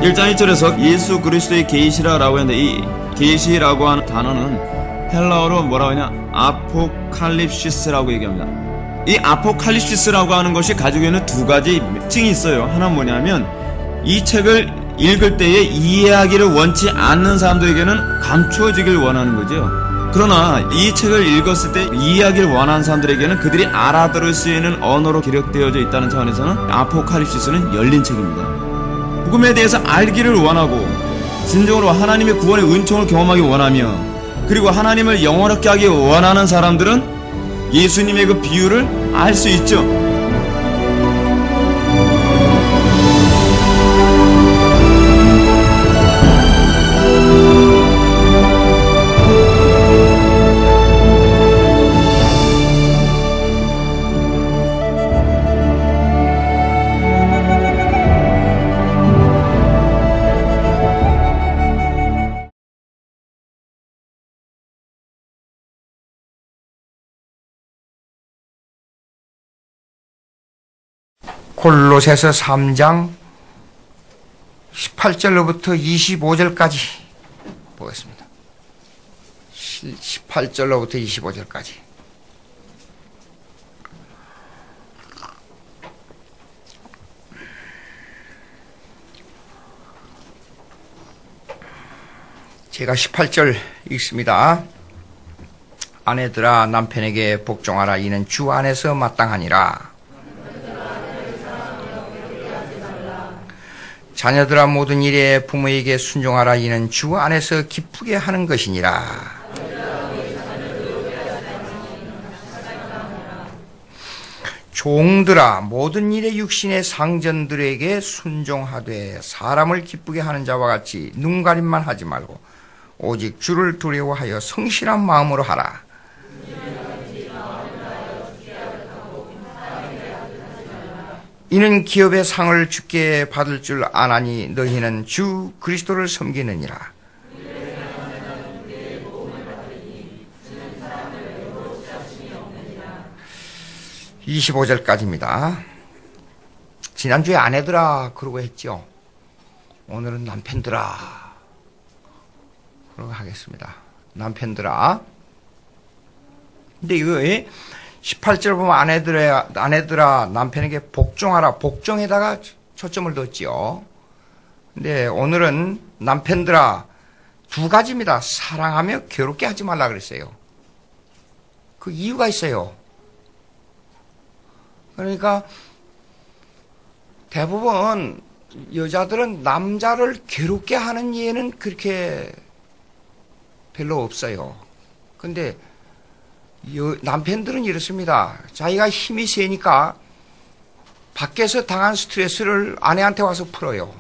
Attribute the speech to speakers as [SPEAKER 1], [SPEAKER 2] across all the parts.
[SPEAKER 1] 1장 1절에서 예수 그리스도의 계시라고 했는데 이 계시라고 하는 단어는 헬라어로 뭐라고 하냐? 아포칼립시스라고 얘기합니다. 이 아포칼립시스라고 하는 것이 가지고 있는 두 가지 특징이 있어요. 하나는 뭐냐면 이 책을 읽을 때에 이해하기를 원치 않는 사람들에게는 감추어지길 원하는 거죠. 그러나 이 책을 읽었을 때 이해하기를 원하는 사람들에게는 그들이 알아들을 수 있는 언어로 기록되어져 있다는 차원에서는 아포칼립시스는 열린 책입니다. 복음에 대해서 알기를 원하고 진정으로 하나님의 구원의 은총을 경험하기 원하며 그리고 하나님을 영원하게 하기 원하는 사람들은 예수님의 그 비유를 알 수 있죠.
[SPEAKER 2] 골로새서 3장 18절로부터 25절까지 보겠습니다. 18절로부터 25절까지. 제가 18절 읽습니다. 아내들아 남편에게 복종하라. 이는 주 안에서 마땅하니라. 자녀들아 모든 일에 부모에게 순종하라. 이는 주 안에서 기쁘게 하는 것이니라. 종들아 모든 일에 육신의 상전들에게 순종하되 사람을 기쁘게 하는 자와 같이 눈가림만 하지 말고 오직 주를 두려워하여 성실한 마음으로 하라. 이는 기업의 상을 주께 받을 줄 아나니 너희는 주 그리스도를 섬기느니라. 25절까지입니다. 지난주에 아내들아 그러고 했죠. 오늘은 남편들아 그러고 하겠습니다. 남편들아. 근데 이거 18절 보면 아내들아 남편에게 복종하라. 복종에다가 초점을 뒀지요. 근데 오늘은 남편들아 두 가지입니다. 사랑하며 괴롭게 하지 말라 그랬어요. 그 이유가 있어요. 그러니까 대부분 여자들은 남자를 괴롭게 하는 예는 그렇게 별로 없어요. 근데 남편들은 이렇습니다. 자기가 힘이 세니까 밖에서 당한 스트레스를 아내한테 와서 풀어요.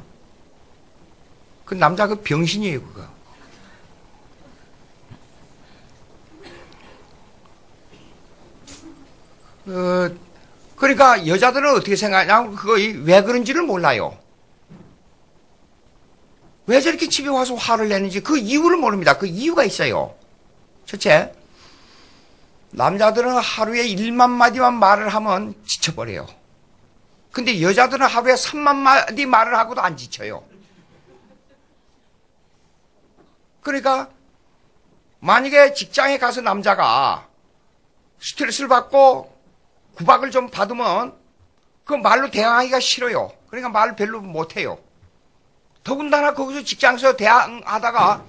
[SPEAKER 2] 그 남자 그 병신이에요, 그거. 그러니까 여자들은 어떻게 생각하냐? 그거 왜 그런지를 몰라요. 왜 저렇게 집에 와서 화를 내는지 그 이유를 모릅니다. 그 이유가 있어요. 첫째, 남자들은 하루에 1만 마디만 말을 하면 지쳐버려요. 근데 여자들은 하루에 3만 마디 말을 하고도 안 지쳐요. 그러니까 만약에 직장에 가서 남자가 스트레스를 받고 구박을 좀 받으면 그 말로 대항하기가 싫어요. 그러니까 말을 별로 못해요. 더군다나 거기서 직장에서 대항하다가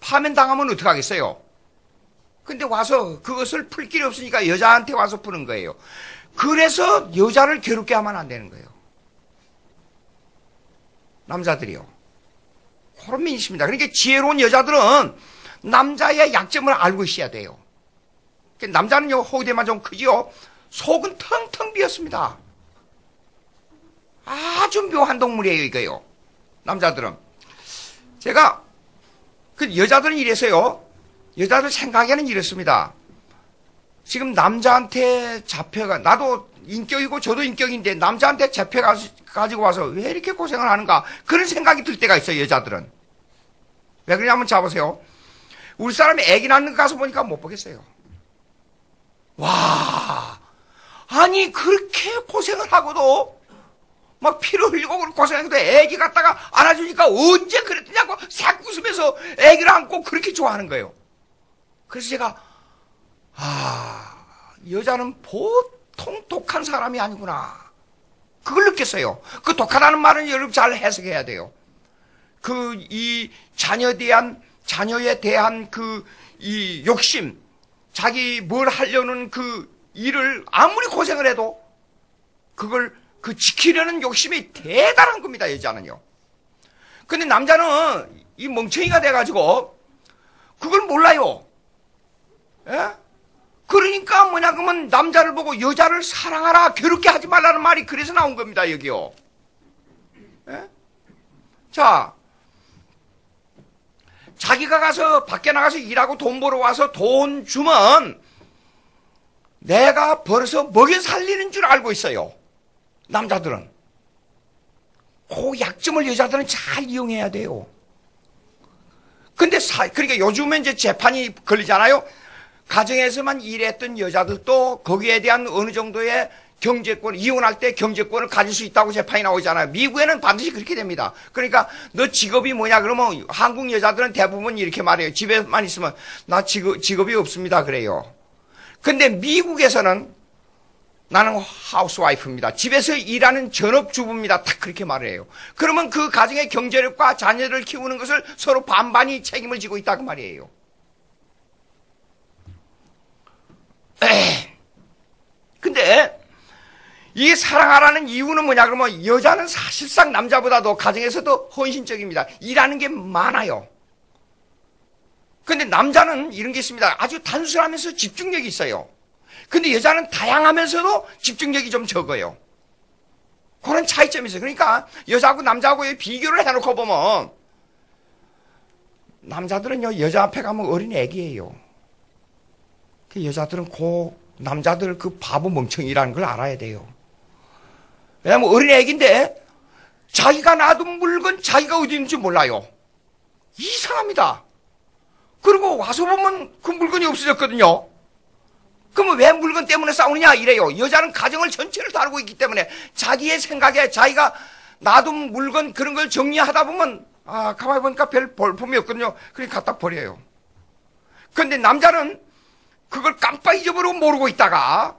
[SPEAKER 2] 파면 당하면 어떡하겠어요? 근데 와서 그것을 풀 길이 없으니까 여자한테 와서 푸는 거예요. 그래서 여자를 괴롭게 하면 안 되는 거예요. 남자들이요. 그런 면이 있습니다. 그러니까 지혜로운 여자들은 남자의 약점을 알고 있어야 돼요. 남자는요, 호대만 좀 크지요. 속은 텅텅 비었습니다. 아주 묘한 동물이에요, 이거요. 남자들은. 제가, 여자들은 이래서요. 여자들 생각에는 이렇습니다. 지금 남자한테 나도 인격이고 저도 인격인데 남자한테 잡혀가지고 와서 왜 이렇게 고생을 하는가. 그런 생각이 들 때가 있어요, 여자들은. 왜 그러냐면 자보세요. 우리 사람이 애기 낳는 거 가서 보니까 못 보겠어요. 와, 아니, 그렇게 고생을 하고도 막 피를 흘리고 고생했는데 애기 갖다가 안아주니까 언제 그랬냐고 싹 웃으면서 애기를 안고 그렇게 좋아하는 거예요. 그래서 제가 여자는 보통 독한 사람이 아니구나. 그걸 느꼈어요. 그 독하다는 말은 여러분 잘 해석해야 돼요. 이 자녀에 대한 이 욕심, 자기 뭘 하려는 그 일을 아무리 고생을 해도 그걸 지키려는 욕심이 대단한 겁니다, 여자는요. 근데 남자는 이 멍청이가 돼가지고 그걸 몰라요. 예? 그러니까 뭐냐 그러면 남자를 보고 여자를 사랑하라, 괴롭게 하지 말라는 말이 그래서 나온 겁니다, 여기요. 예? 자, 자기가 가서 밖에 나가서 일하고 돈 벌어 와서 돈 주면 내가 벌어서 먹여 살리는 줄 알고 있어요, 남자들은. 그 약점을 여자들은 잘 이용해야 돼요. 근데 그러니까 요즘에 이제 재판이 걸리잖아요. 가정에서만 일했던 여자들도 거기에 대한 어느 정도의 경제권, 이혼할 때 경제권을 가질 수 있다고 재판이 나오잖아요. 미국에는 반드시 그렇게 됩니다. 그러니까 너 직업이 뭐냐 그러면 한국 여자들은 대부분 이렇게 말해요. 집에만 있으면 나 직업이 없습니다 그래요. 근데 미국에서는 나는 하우스와이프입니다, 집에서 일하는 전업주부입니다, 딱 그렇게 말을 해요. 그러면 그 가정의 경제력과 자녀를 키우는 것을 서로 반반이 책임을 지고 있다 그 말이에요. 근데 이 사랑하라는 이유는 뭐냐 그러면 여자는 사실상 남자보다도 가정에서도 헌신적입니다. 일하는 게 많아요. 근데 남자는 이런 게 있습니다. 아주 단순하면서 집중력이 있어요. 근데 여자는 다양하면서도 집중력이 좀 적어요. 그런 차이점이 있어요. 그러니까 여자하고 남자하고의 비교를 해놓고 보면 남자들은요, 여자 앞에 가면 어린 애기예요. 여자들은 남자들 그 바보 멍청이라는 걸 알아야 돼요. 왜냐면 어린 애기인데 자기가 놔둔 물건 자기가 어디 있는지 몰라요. 이상합니다. 그리고 와서 보면 그 물건이 없어졌거든요. 그러면 왜 물건 때문에 싸우느냐 이래요. 여자는 가정을 전체를 다루고 있기 때문에 자기의 생각에 자기가 놔둔 물건 그런 걸 정리하다 보면 가만히 보니까 별 볼품이 없거든요. 그러니까 갖다 버려요. 그런데 남자는 그걸 깜빡 잊어버리고 모르고 있다가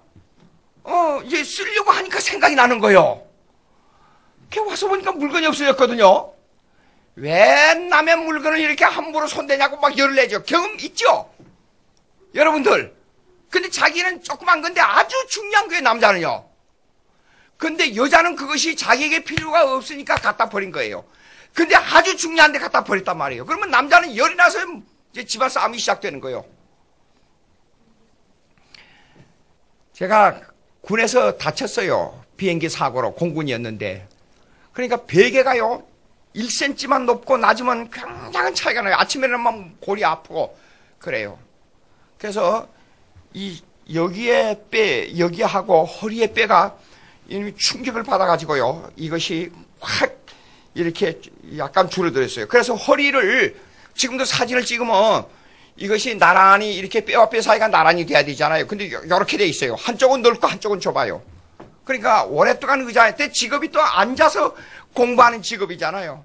[SPEAKER 2] 이제 쓰려고 하니까 생각이 나는 거예요. 걔 와서 보니까 물건이 없어졌거든요. 왜 남의 물건을 이렇게 함부로 손대냐고 막 열을 내죠. 경험 있죠? 여러분들. 근데 자기는 조그만 건데 아주 중요한 거예요, 남자는요. 근데 여자는 그것이 자기에게 필요가 없으니까 갖다 버린 거예요. 근데 아주 중요한데 갖다 버렸단 말이에요. 그러면 남자는 열이 나서 이제 집안 싸움이 시작되는 거예요. 제가 군에서 다쳤어요. 비행기 사고로 공군이었는데. 그러니까 베개가요 1cm만 높고 낮으면 굉장한 차이가 나요. 아침에는 막 골이 아프고 그래요. 그래서 여기에 여기하고 허리에 뼈가 충격을 받아가지고요. 이것이 확 이렇게 약간 줄어들었어요. 그래서 허리를 지금도 사진을 찍으면 이것이 나란히 이렇게 뼈와 뼈 사이가 나란히 돼야 되잖아요. 근데 이렇게 돼 있어요. 한쪽은 넓고 한쪽은 좁아요. 그러니까 오랫동안 의자에 때 직업이 또 앉아서 공부하는 직업이잖아요.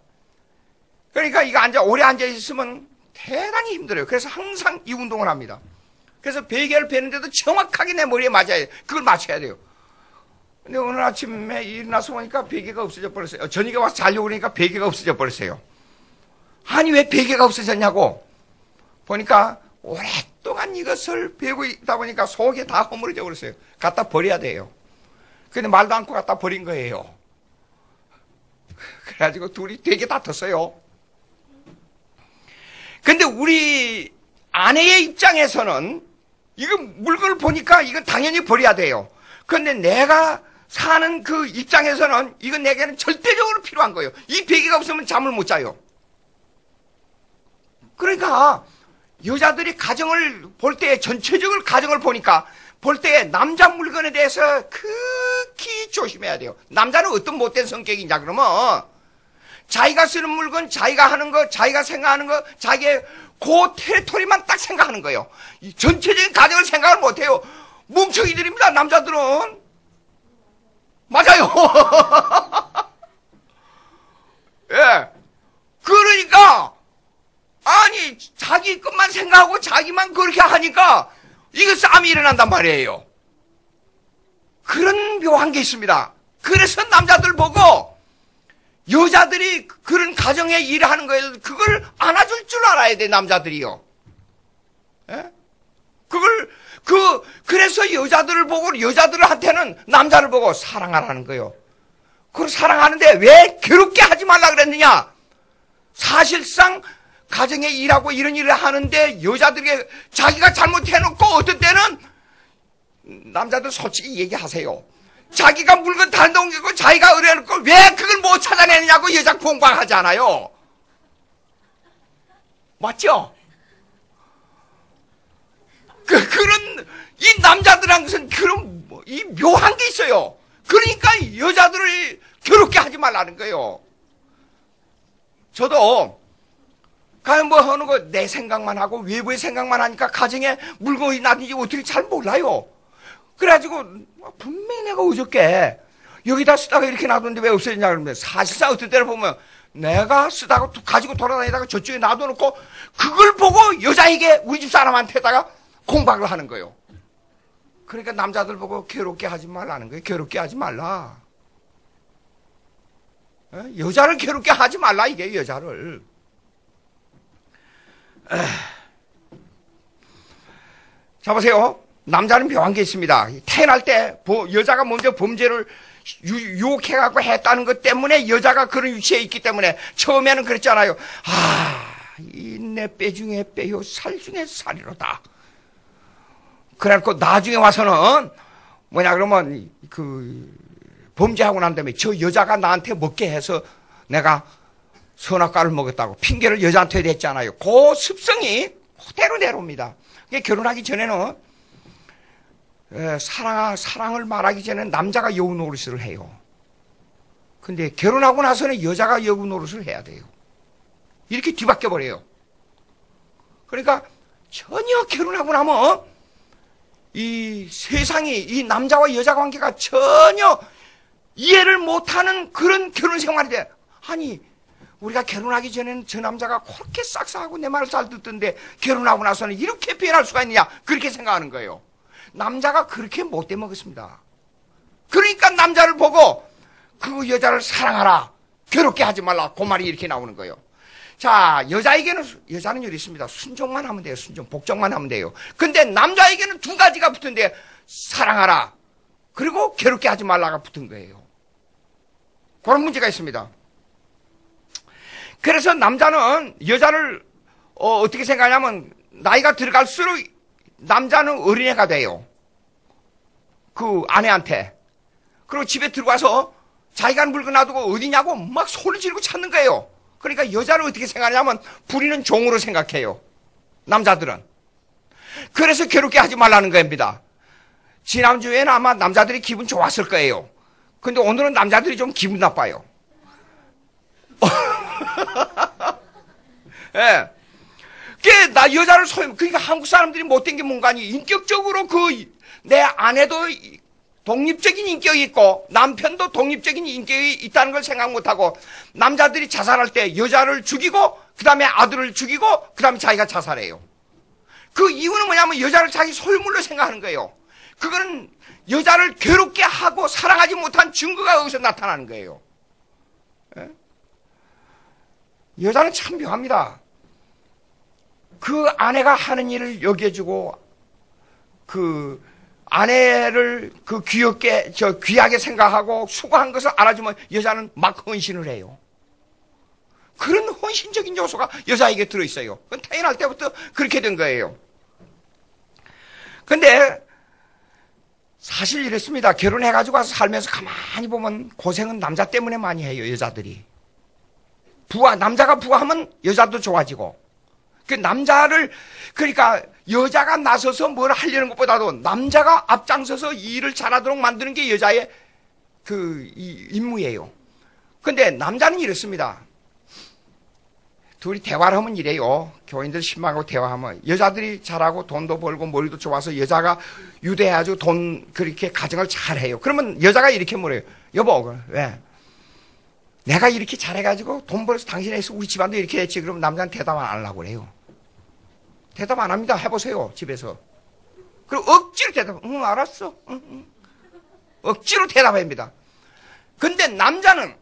[SPEAKER 2] 그러니까 이거 오래 앉아 있으면 대단히 힘들어요. 그래서 항상 이 운동을 합니다. 그래서 베개를 베는데도 정확하게 내 머리에 맞아야 돼요. 그걸 맞춰야 돼요. 근데 오늘 아침에 일어나서 보니까 베개가 없어져 버렸어요. 저녁에 와서 자려고 그러니까 베개가 없어져 버렸어요. 아니 왜 베개가 없어졌냐고 보니까 오랫동안 이것을 베고 있다 보니까 속에 다 허물어져 버렸어요. 갖다 버려야 돼요. 근데 말도 않고 갖다 버린 거예요. 그래가지고 둘이 되게 다퉜어요. 근데 우리 아내의 입장에서는 이거 물건을 보니까 이건 당연히 버려야 돼요. 그런데 내가 사는 그 입장에서는 이건 내게는 절대적으로 필요한 거예요. 이 베개가 없으면 잠을 못 자요. 그러니까 여자들이 가정을 볼 때 전체적으로 가정을 보니까 볼 때 남자 물건에 대해서 극히 조심해야 돼요. 남자는 어떤 못된 성격이냐 그러면 자기가 쓰는 물건, 자기가 하는 거, 자기가 생각하는 거, 자기의 그 테리토리만 딱 생각하는 거예요. 전체적인 가정을 생각을 못해요. 뭉청이들입니다, 남자들은. 맞아요. 예. 그러니까, 아니, 자기 것만 생각하고 자기만 그렇게 하니까, 이거 싸움이 일어난단 말이에요. 그런 묘한 게 있습니다. 그래서 남자들 보고, 여자들이 그런 가정에 일하는 거에 그걸 안아줄 줄 알아야 돼, 남자들이요. 예? 그래서 여자들을 보고, 여자들한테는 남자를 보고 사랑하라는 거예요. 그걸 사랑하는데 왜 괴롭게 하지 말라 그랬느냐? 사실상 가정에 일하고 이런 일을 하는데 여자들에게 자기가 잘못해놓고 어떤 때는 남자들 솔직히 얘기하세요. 자기가 물건 다른 데 옮기고 자기가 의뢰해놓고 왜 그걸 못 찾아내느냐고 여자 공방하지 않아요. 맞죠? 그런 이 남자들한 것은 그런 이 묘한 게 있어요. 그러니까 여자들을 괴롭게 하지 말라는 거예요. 저도 그냥 뭐 하는 거 내 생각만 하고 외부의 생각만 하니까 가정에 물건이 나든지 어떻게 잘 몰라요. 그래가지고 분명히 내가 어저께 여기다 쓰다가 이렇게 놔뒀는데 왜 없어졌냐 그러면 사실상 어떤 때를 보면 내가 쓰다가 가지고 돌아다니다가 저쪽에 놔둬놓고 그걸 보고 여자에게 우리 집 사람한테다가 공박을 하는 거예요. 그러니까 남자들 보고 괴롭게 하지 말라는 거예요. 괴롭게 하지 말라. 여자를 괴롭게 하지 말라 이게 여자를. 자 보세요. 남자는 묘한 게 있습니다. 태어날 때 여자가 먼저 범죄를 유혹해갖고 했다는 것 때문에 여자가 그런 위치에 있기 때문에 처음에는 그랬잖아요. 이 내 뼈 중에 뼈요 살 중에 살이로다. 그래갖고 나중에 와서는 뭐냐 그러면 그 범죄하고 난 다음에 저 여자가 나한테 먹게 해서 내가 선악과를 먹었다고 핑계를 여자한테 댔잖아요. 그 습성이 그대로 내려옵니다. 결혼하기 전에는 사랑을 말하기 전에는 남자가 여우 노릇을 해요. 근데 결혼하고 나서는 여자가 여우 노릇을 해야 돼요. 이렇게 뒤바뀌어 버려요. 그러니까 전혀 결혼하고 나면 이 세상이 이 남자와 여자 관계가 전혀 이해를 못하는 그런 결혼 생활이 돼. 아니 우리가 결혼하기 전에는 저 남자가 그렇게 싹싹하고 내 말을 잘 듣던데 결혼하고 나서는 이렇게 변할 수가 있느냐 그렇게 생각하는 거예요. 남자가 그렇게 못돼 먹었습니다. 그러니까 남자를 보고 그 여자를 사랑하라 괴롭게 하지 말라 그 말이 이렇게 나오는 거예요. 자 여자는 이렇게 있습니다. 순종만 하면 돼요. 순종 복종만 하면 돼요. 근데 남자에게는 두 가지가 붙은데 사랑하라 그리고 괴롭게 하지 말라가 붙은 거예요. 그런 문제가 있습니다. 그래서 남자는 여자를 어떻게 생각하냐면 나이가 들어갈수록 남자는 어린애가 돼요. 그 아내한테. 그리고 집에 들어와서 자기가 물건 놔두고 어디냐고 막 소리 지르고 찾는 거예요. 그러니까 여자를 어떻게 생각하냐면 부리는 종으로 생각해요. 남자들은. 그래서 괴롭게 하지 말라는 겁니다. 지난주에는 아마 남자들이 기분 좋았을 거예요. 근데 오늘은 남자들이 좀 기분 나빠요. 예. 나 여자를 그러니까 한국 사람들이 못된 게 뭔가니 인격적으로 내 아내도 독립적인 인격이 있고 남편도 독립적인 인격이 있다는 걸 생각 못하고 남자들이 자살할 때 여자를 죽이고 그 다음에 아들을 죽이고 그 다음에 자기가 자살해요. 그 이유는 뭐냐면 여자를 자기 소유물로 생각하는 거예요. 그거는 여자를 괴롭게 하고 사랑하지 못한 증거가 여기서 나타나는 거예요. 예? 여자는 참 묘합니다. 그 아내가 하는 일을 여겨주고 그 아내를 그 귀하게 생각하고 수고한 것을 알아주면 여자는 막 헌신을 해요. 그런 헌신적인 요소가 여자에게 들어있어요. 그건 태어날 때부터 그렇게 된 거예요. 근데 사실 이랬습니다. 결혼해가지고 와서 살면서 가만히 보면 고생은 남자 때문에 많이 해요. 여자들이. 남자가 부하면 여자도 좋아지고. 그 남자를 그러니까 여자가 나서서 뭘 하려는 것보다도 남자가 앞장서서 일을 잘하도록 만드는 게 여자의 이 임무예요. 근데 남자는 이렇습니다. 둘이 대화를 하면 이래요. 교인들 신방하고 대화하면 여자들이 잘하고 돈도 벌고 머리도 좋아서 여자가 유대해가지고 그렇게 가정을 잘해요. 그러면 여자가 이렇게 물어요. 여보 왜? 내가 이렇게 잘해가지고 돈 벌어서 당신에 있어 우리 집안도 이렇게 됐지. 그러면 남자는 대답 안 하려고 그래요. 대답 안 합니다. 해보세요, 집에서. 그리고 억지로 대답, 응, 알았어. 응, 응. 억지로 대답합니다. 근데 남자는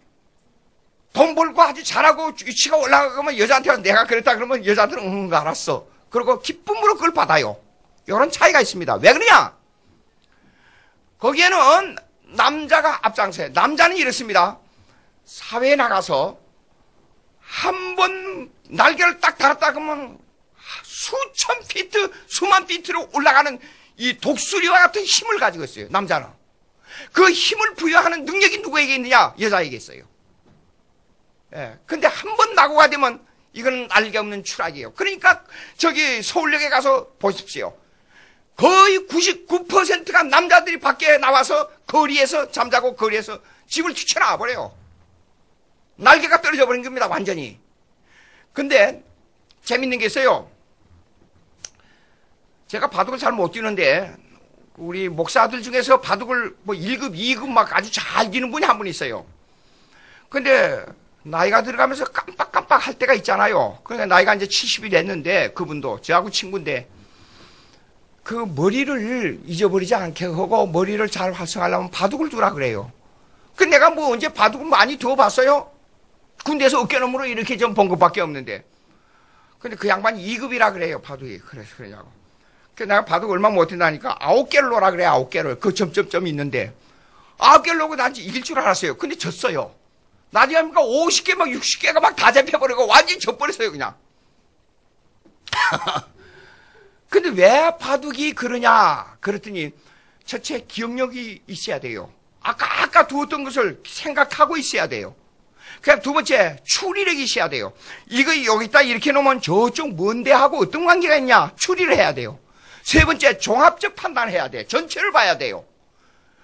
[SPEAKER 2] 돈 벌고 아주 잘하고 위치가 올라가면 여자한테 와서 내가 그랬다 그러면 여자들은 응, 알았어. 그리고 기쁨으로 그걸 받아요. 이런 차이가 있습니다. 왜 그러냐? 거기에는 남자가 앞장서요. 남자는 이렇습니다. 사회에 나가서 한 번 날개를 딱 달았다 그러면 수천 피트, 수만 피트로 올라가는 이 독수리와 같은 힘을 가지고 있어요. 남자는. 그 힘을 부여하는 능력이 누구에게 있느냐? 여자에게 있어요. 예. 근데 한 번 낙오가 되면 이거는 날개 없는 추락이에요. 그러니까 저기 서울역에 가서 보십시오. 거의 99%가 남자들이 밖에 나와서 거리에서 잠자고 거리에서 집을 뛰쳐나와 버려요. 날개가 떨어져 버린 겁니다. 완전히. 근데 재밌는 게 있어요. 제가 바둑을 잘 못 뛰는데 우리 목사들 중에서 바둑을 뭐 1급, 2급 막 아주 잘 뛰는 분이 한 분 있어요. 근데 나이가 들어가면서 깜빡깜빡 할 때가 있잖아요. 그러니까 나이가 이제 70이 됐는데 그분도 저하고 친구인데 그 머리를 잊어버리지 않게 하고 머리를 잘 활성화하려면 바둑을 두라 그래요. 근데 내가 뭐 언제 바둑을 많이 두어봤어요? 군대에서 어깨너머로 이렇게 좀 본 것밖에 없는데. 근데 그 양반이 2급이라 그래요, 바둑이. 그래서 그러냐고. 그래서 내가 바둑 얼마 못 한다니까 9개를 놓으라 그래, 9개를. 그 점점점이 있는데 9개를 놓고 난 이길 줄 알았어요. 근데 졌어요. 나중에 하니까 50개 막 60개가 막 다 잡혀버리고 완전히 져버렸어요, 그냥. 근데 왜 바둑이 그러냐? 그랬더니 첫째 기억력이 있어야 돼요. 아까 두었던 것을 생각하고 있어야 돼요. 그냥 두 번째 추리력이 있어야 돼요. 이거 여기다 이렇게 놓으면 저쪽 뭔데 하고 어떤 관계가 있냐? 추리를 해야 돼요. 세 번째 종합적 판단을 해야 돼. 전체를 봐야 돼요.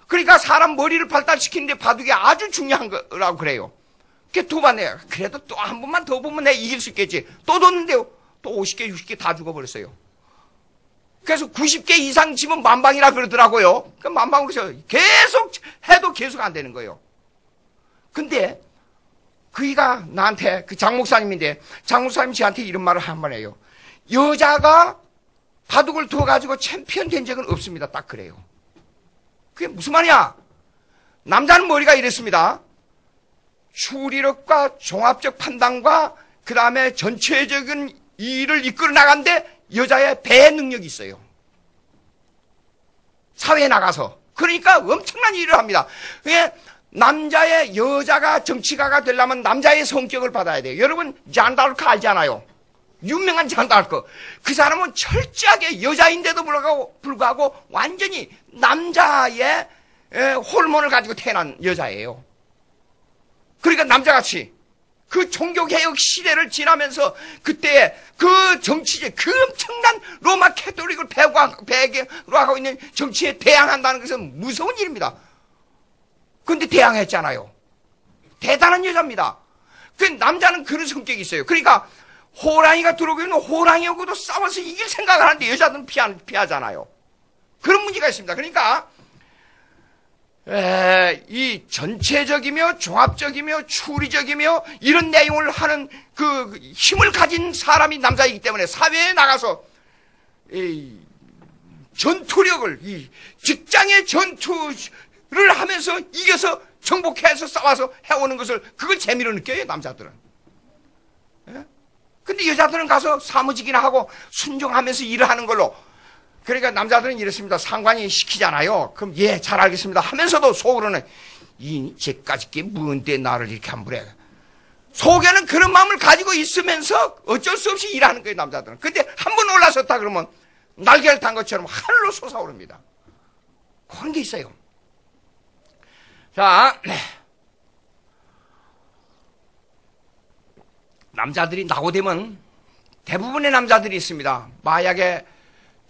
[SPEAKER 2] 그러니까 사람 머리를 발달시키는데 바둑이 아주 중요한 거라고 그래요. 두 번 내가 그래도 또 한 번만 더 보면 내가 이길 수 있겠지. 또 뒀는데요. 또 50개, 60개 다 죽어버렸어요. 그래서 90개 이상 치면 만방이라 그러더라고요. 그 만방으로 해서 계속 해도 계속 안 되는 거예요. 근데 그이가 나한테 그 장 목사님인데 장 목사님이 저한테 이런 말을 한 번 해요. 여자가 바둑을 두어가지고 챔피언 된 적은 없습니다. 딱 그래요. 그게 무슨 말이야? 남자는 머리가 이랬습니다. 추리력과 종합적 판단과 그 다음에 전체적인 일을 이끌어 나가는데 여자의 배 능력이 있어요. 사회에 나가서. 그러니까 엄청난 일을 합니다. 남자의 여자가 정치가가 되려면 남자의 성격을 받아야 돼요. 여러분 잔다르크 알잖아요. 유명한 잔다르크. 그 사람은 철저하게 여자인데도 불구하고 완전히 남자의 호르몬을 가지고 태어난 여자예요. 그러니까 남자같이 그 종교개혁 시대를 지나면서 그때 그 정치제, 그 엄청난 로마 캐톨릭을 배경으로 하고 있는 정치에 대항한다는 것은 무서운 일입니다. 근데 대항했잖아요. 대단한 여자입니다. 그 남자는 그런 성격이 있어요. 그러니까 호랑이가 들어오면 호랑이하고도 싸워서 이길 생각을 하는데 여자들은 피하잖아요. 그런 문제가 있습니다. 그러니까 이 전체적이며 종합적이며 추리적이며 이런 내용을 하는 그 힘을 가진 사람이 남자이기 때문에 사회에 나가서 이 전투력을 이 직장의 전투를 하면서 이겨서 정복해서 싸워서 해오는 것을 그걸 재미로 느껴요, 남자들은. 근데 여자들은 가서 사무직이나 하고 순종하면서 일을 하는 걸로. 그러니까 남자들은 이렇습니다. 상관이 시키잖아요. 그럼 예, 잘 알겠습니다 하면서도 속으로는 쟤까짓 게 뭔데 나를 이렇게 함부래. 속에는 그런 마음을 가지고 있으면서 어쩔 수 없이 일하는 거예요, 남자들은. 근데 한 번 올라섰다 그러면 날개를 탄 것처럼 하늘로 솟아오릅니다. 그런 게 있어요. 자, 남자들이 낙오되면 대부분의 남자들이 있습니다. 마약에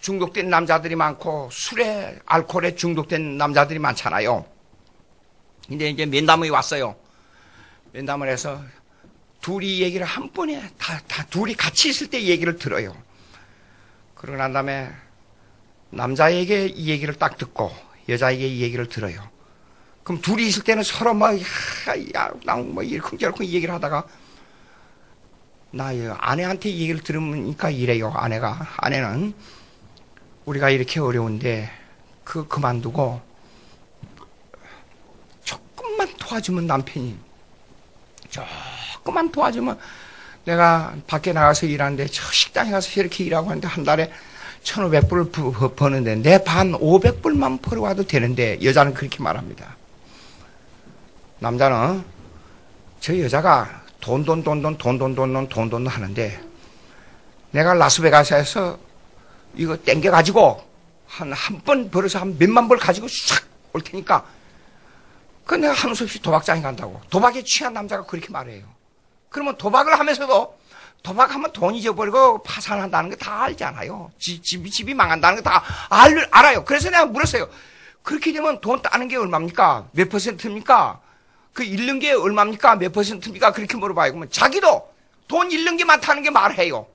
[SPEAKER 2] 중독된 남자들이 많고 술에 알코올에 중독된 남자들이 많잖아요. 근데 이제 면담이 왔어요. 면담을 해서 둘이 얘기를 한 번에 다 둘이 같이 있을 때 얘기를 들어요. 그러고 난 다음에 남자에게 이 얘기를 딱 듣고 여자에게 이 얘기를 들어요. 그럼 둘이 있을 때는 서로 막, 야, 뭐, 이렇쿵저렇쿵 얘기를 하다가, 나 아내한테 얘기를 들으니까 이래요, 아내는. 우리가 이렇게 어려운데, 그만두고, 조금만 도와주면 남편이, 조금만 도와주면, 내가 밖에 나가서 일하는데, 저 식당에 가서 이렇게 일하고 하는데, 한 달에 1,500불을 버는데, 내 반 500불만 벌어와도 되는데, 여자는 그렇게 말합니다. 남자는, 저 여자가 돈 하는데, 내가 라스베가스에서 이거 땡겨가지고, 한 번 벌어서 한 몇만 불 가지고 싹 올 테니까, 그 내가 하는 수 없이 도박장에 간다고. 도박에 취한 남자가 그렇게 말해요. 그러면 도박을 하면서도, 도박하면 돈 잊어버리고 파산한다는 거 다 알잖아요. 집이 망한다는 거 다 알아요. 그래서 내가 물었어요. 그렇게 되면 돈 따는 게 얼마입니까? 몇 퍼센트입니까? 그 잃는 게 얼마입니까? 몇 퍼센트입니까? 그렇게 물어봐요. 그러면 자기도 돈 잃는 게 많다는 게 말해요.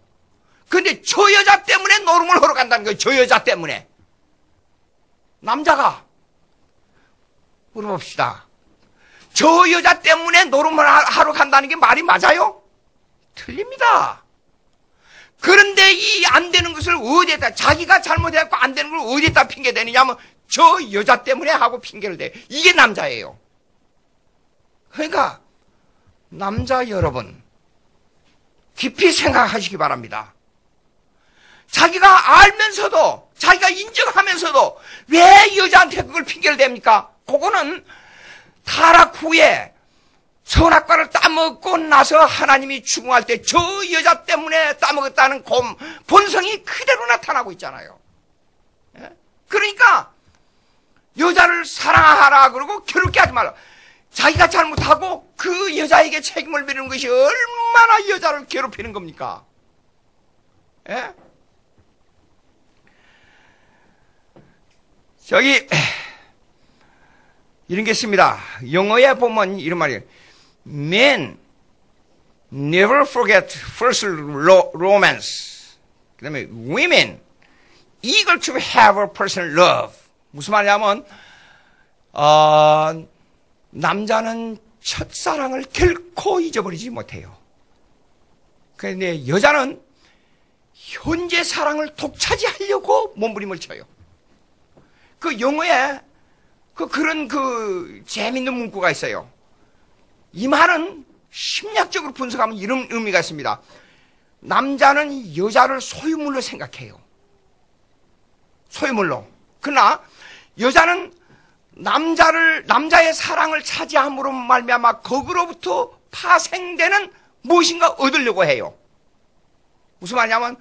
[SPEAKER 2] 근데 저 여자 때문에 노름을 하러 간다는 거예요. 저 여자 때문에. 남자가 물어봅시다. 저 여자 때문에 노름을 하러 간다는 게 말이 맞아요? 틀립니다. 그런데 이 안 되는 것을 어디에다, 자기가 잘못해갖고 안 되는 걸 어디에다 핑계 대느냐면 저 여자 때문에 하고 핑계를 대. 이게 남자예요. 그러니까 남자 여러분 깊이 생각하시기 바랍니다. 자기가 알면서도, 자기가 인정하면서도 왜 여자한테 그걸 핑계를 댑니까? 그거는 타락 후에 선악과를 따먹고 나서 하나님이 추궁할 때 저 여자 때문에 따먹었다는 본성이 그대로 나타나고 있잖아요. 그러니까 여자를 사랑하라 그러고 괴롭게 하지 말라. 자기가 잘못하고 그 여자에게 책임을 미루는 것이 얼마나 여자를 괴롭히는 겁니까? 예? 저기 이런 게 있습니다. 영어에 보면 이런 말이에요. Men never forget first romance. 그 다음에 women eager to have a personal love. 무슨 말이냐면 남자는 첫사랑을 결코 잊어버리지 못해요. 그런데 여자는 현재 사랑을 독차지하려고 몸부림을 쳐요. 그 영어에 그런 재밌는 문구가 있어요. 이 말은 심리학적으로 분석하면 이런 의미가 있습니다. 남자는 여자를 소유물로 생각해요. 소유물로. 그러나 여자는 남자의 사랑을 차지함으로 말미암아 거기로부터 파생되는 무엇인가 얻으려고 해요. 무슨 말이냐면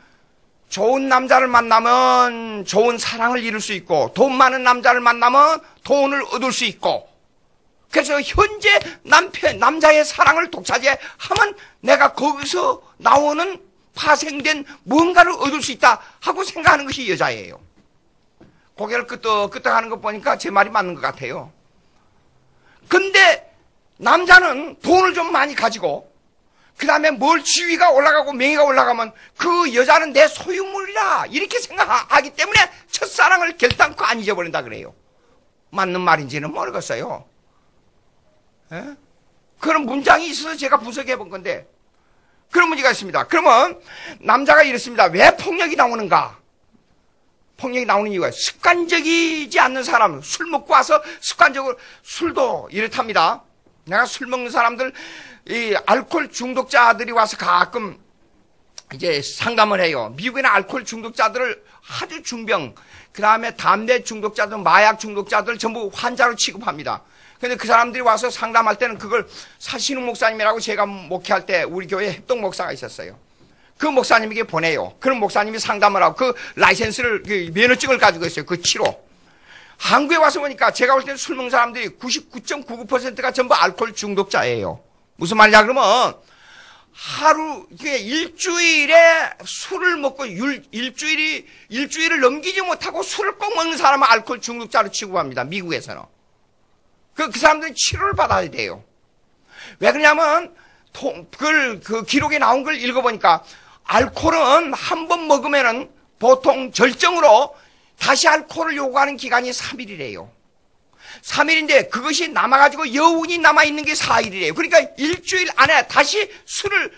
[SPEAKER 2] 좋은 남자를 만나면 좋은 사랑을 이룰 수 있고, 돈 많은 남자를 만나면 돈을 얻을 수 있고, 그래서 현재 남자의 사랑을 독차지하면 내가 거기서 나오는 파생된 뭔가를 얻을 수 있다 하고 생각하는 것이 여자예요. 고개를 끄덕끄덕하는 것 보니까 제 말이 맞는 것 같아요. 근데 남자는 돈을 좀 많이 가지고 그 다음에 뭘 지위가 올라가고 명예가 올라가면 그 여자는 내 소유물이라 이렇게 생각하기 때문에 첫사랑을 결단코 안 잊어버린다 그래요. 맞는 말인지는 모르겠어요. 에? 그런 문장이 있어서 제가 분석해 본 건데 그런 문제가 있습니다. 그러면 남자가 이렇습니다. 왜 폭력이 나오는가? 폭력이 나오는 이유가 습관적이지 않는 사람, 술 먹고 와서 습관적으로 술도 이렇답니다. 내가 술 먹는 사람들, 이 알코올 중독자들이 와서 가끔 이제 상담을 해요. 미국에는 알코올 중독자들을 아주 중병, 그 다음에 담배 중독자들, 마약 중독자들 전부 환자로 취급합니다. 근데 그 사람들이 와서 상담할 때는 그걸 사시는 목사님이라고 제가 목회할 때 우리 교회에 heb동 목사가 있었어요. 그 목사님에게 보내요. 그런 목사님이 상담을 하고 그 라이센스를, 그 면허증을 가지고 있어요. 그 치로. 한국에 와서 보니까 제가 볼 때는 술 먹는 사람들이 99.99%가 전부 알코올 중독자예요. 무슨 말이냐 그러면 하루, 일주일에 술을 먹고 일주일을 넘기지 못하고 술을 꼭 먹는 사람은 알코올 중독자로 취급합니다. 미국에서는. 그 사람들은 치료를 받아야 돼요. 왜 그러냐면, 그 기록에 나온 걸 읽어보니까, 알코올은 한 번 먹으면은 보통 절정으로 다시 알코올을 요구하는 기간이 3일이래요. 3일인데 그것이 남아가지고 여운이 남아있는 게 4일이래요. 그러니까 일주일 안에 다시 술을,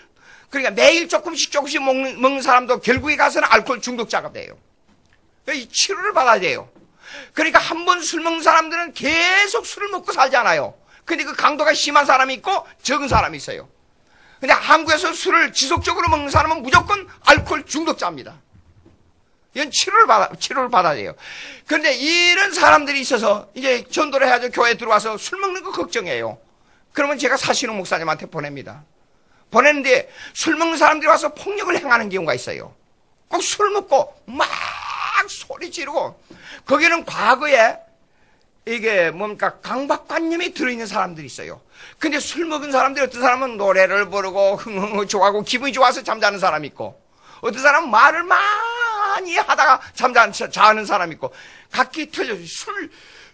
[SPEAKER 2] 그러니까 매일 조금씩 먹는 사람도 결국에 가서는 알코올 중독자가 돼요. 그러니까 치료를 받아야 돼요. 그러니까 한 번 술 먹는 사람들은 계속 술을 먹고 살잖아요. 근데 그 강도가 심한 사람이 있고 적은 사람이 있어요. 근데 한국에서 술을 지속적으로 먹는 사람은 무조건 알코올 중독자입니다. 이건 치료를 받아야 돼요. 그런데 이런 사람들이 있어서 이제 전도를 해야죠. 교회에 들어와서 술 먹는 거 걱정해요. 그러면 제가 사신호 목사님한테 보냅니다. 보냈는데 술 먹는 사람들이 와서 폭력을 행하는 경우가 있어요. 꼭 술 먹고 막 소리 지르고, 거기는 과거에 이게 뭡니까 강박관념이 들어있는 사람들이 있어요. 근데 술 먹은 사람들이, 어떤 사람은 노래를 부르고 흥흥 좋아하고 기분이 좋아서 잠자는 사람이 있고, 어떤 사람은 말을 많이 하다가 자는 사람이 있고, 각기 틀려요.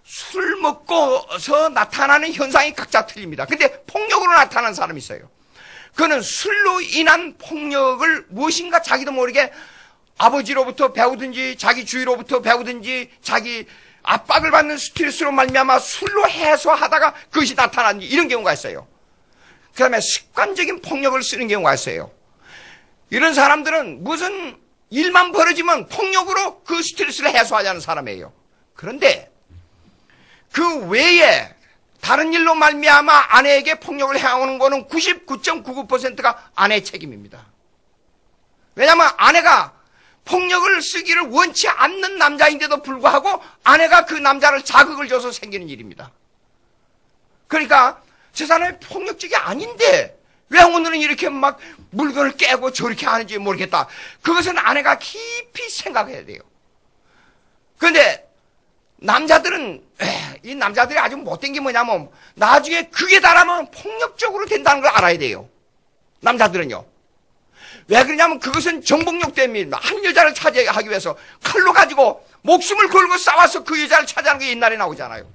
[SPEAKER 2] 술 먹고서 나타나는 현상이 각자 틀립니다. 근데 폭력으로 나타나는 사람이 있어요. 그는 술로 인한 폭력을 무엇인가 자기도 모르게 아버지로부터 배우든지 자기 주위로부터 배우든지 자기 압박을 받는 스트레스로 말미암아 술로 해소하다가 그것이 나타나는 이런 경우가 있어요. 그 다음에 습관적인 폭력을 쓰는 경우가 있어요. 이런 사람들은 무슨 일만 벌어지면 폭력으로 그 스트레스를 해소하자는 사람이에요. 그런데 그 외에 다른 일로 말미암아 아내에게 폭력을 해오는 거는 99.99%가 아내의 책임입니다. 왜냐하면 아내가 폭력을 쓰기를 원치 않는 남자인데도 불구하고 아내가 그 남자를 자극을 줘서 생기는 일입니다. 그러니까 저 사람이 폭력적이 아닌데 왜 오늘은 이렇게 막 물건을 깨고 저렇게 하는지 모르겠다. 그것은 아내가 깊이 생각해야 돼요. 그런데 남자들은 이 남자들이 아주 못된 게 뭐냐면 나중에 그게 달하면 폭력적으로 된다는 걸 알아야 돼요. 남자들은요. 왜 그러냐면 그것은 정복력 때문입니다. 한 여자를 차지하기 위해서 칼로 가지고 목숨을 걸고 싸워서 그 여자를 차지하는 게 옛날에 나오잖아요.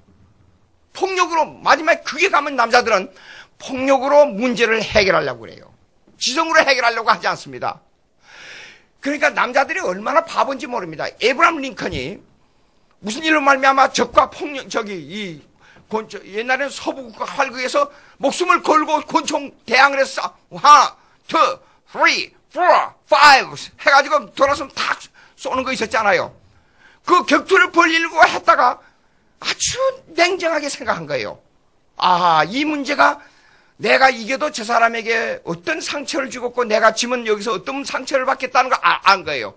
[SPEAKER 2] 폭력으로 마지막에 그게 가면 남자들은 폭력으로 문제를 해결하려고 그래요. 지성으로 해결하려고 하지 않습니다. 그러니까 남자들이 얼마나 바본지 모릅니다. 에브라임 링컨이 무슨 일로 말미암아 적과 폭력, 옛날에는 서부국가 활극에서 목숨을 걸고 권총 대항을 해서 하나, 투, 쓰리, 포, 파이브 해가지고 돌아서 탁 쏘는 거 있었잖아요. 그 격투를 벌이려고 했다가 아주 냉정하게 생각한 거예요. 아, 이 문제가 내가 이겨도 저 사람에게 어떤 상처를 주겠고 내가 지면 여기서 어떤 상처를 받겠다는 걸 안 거예요.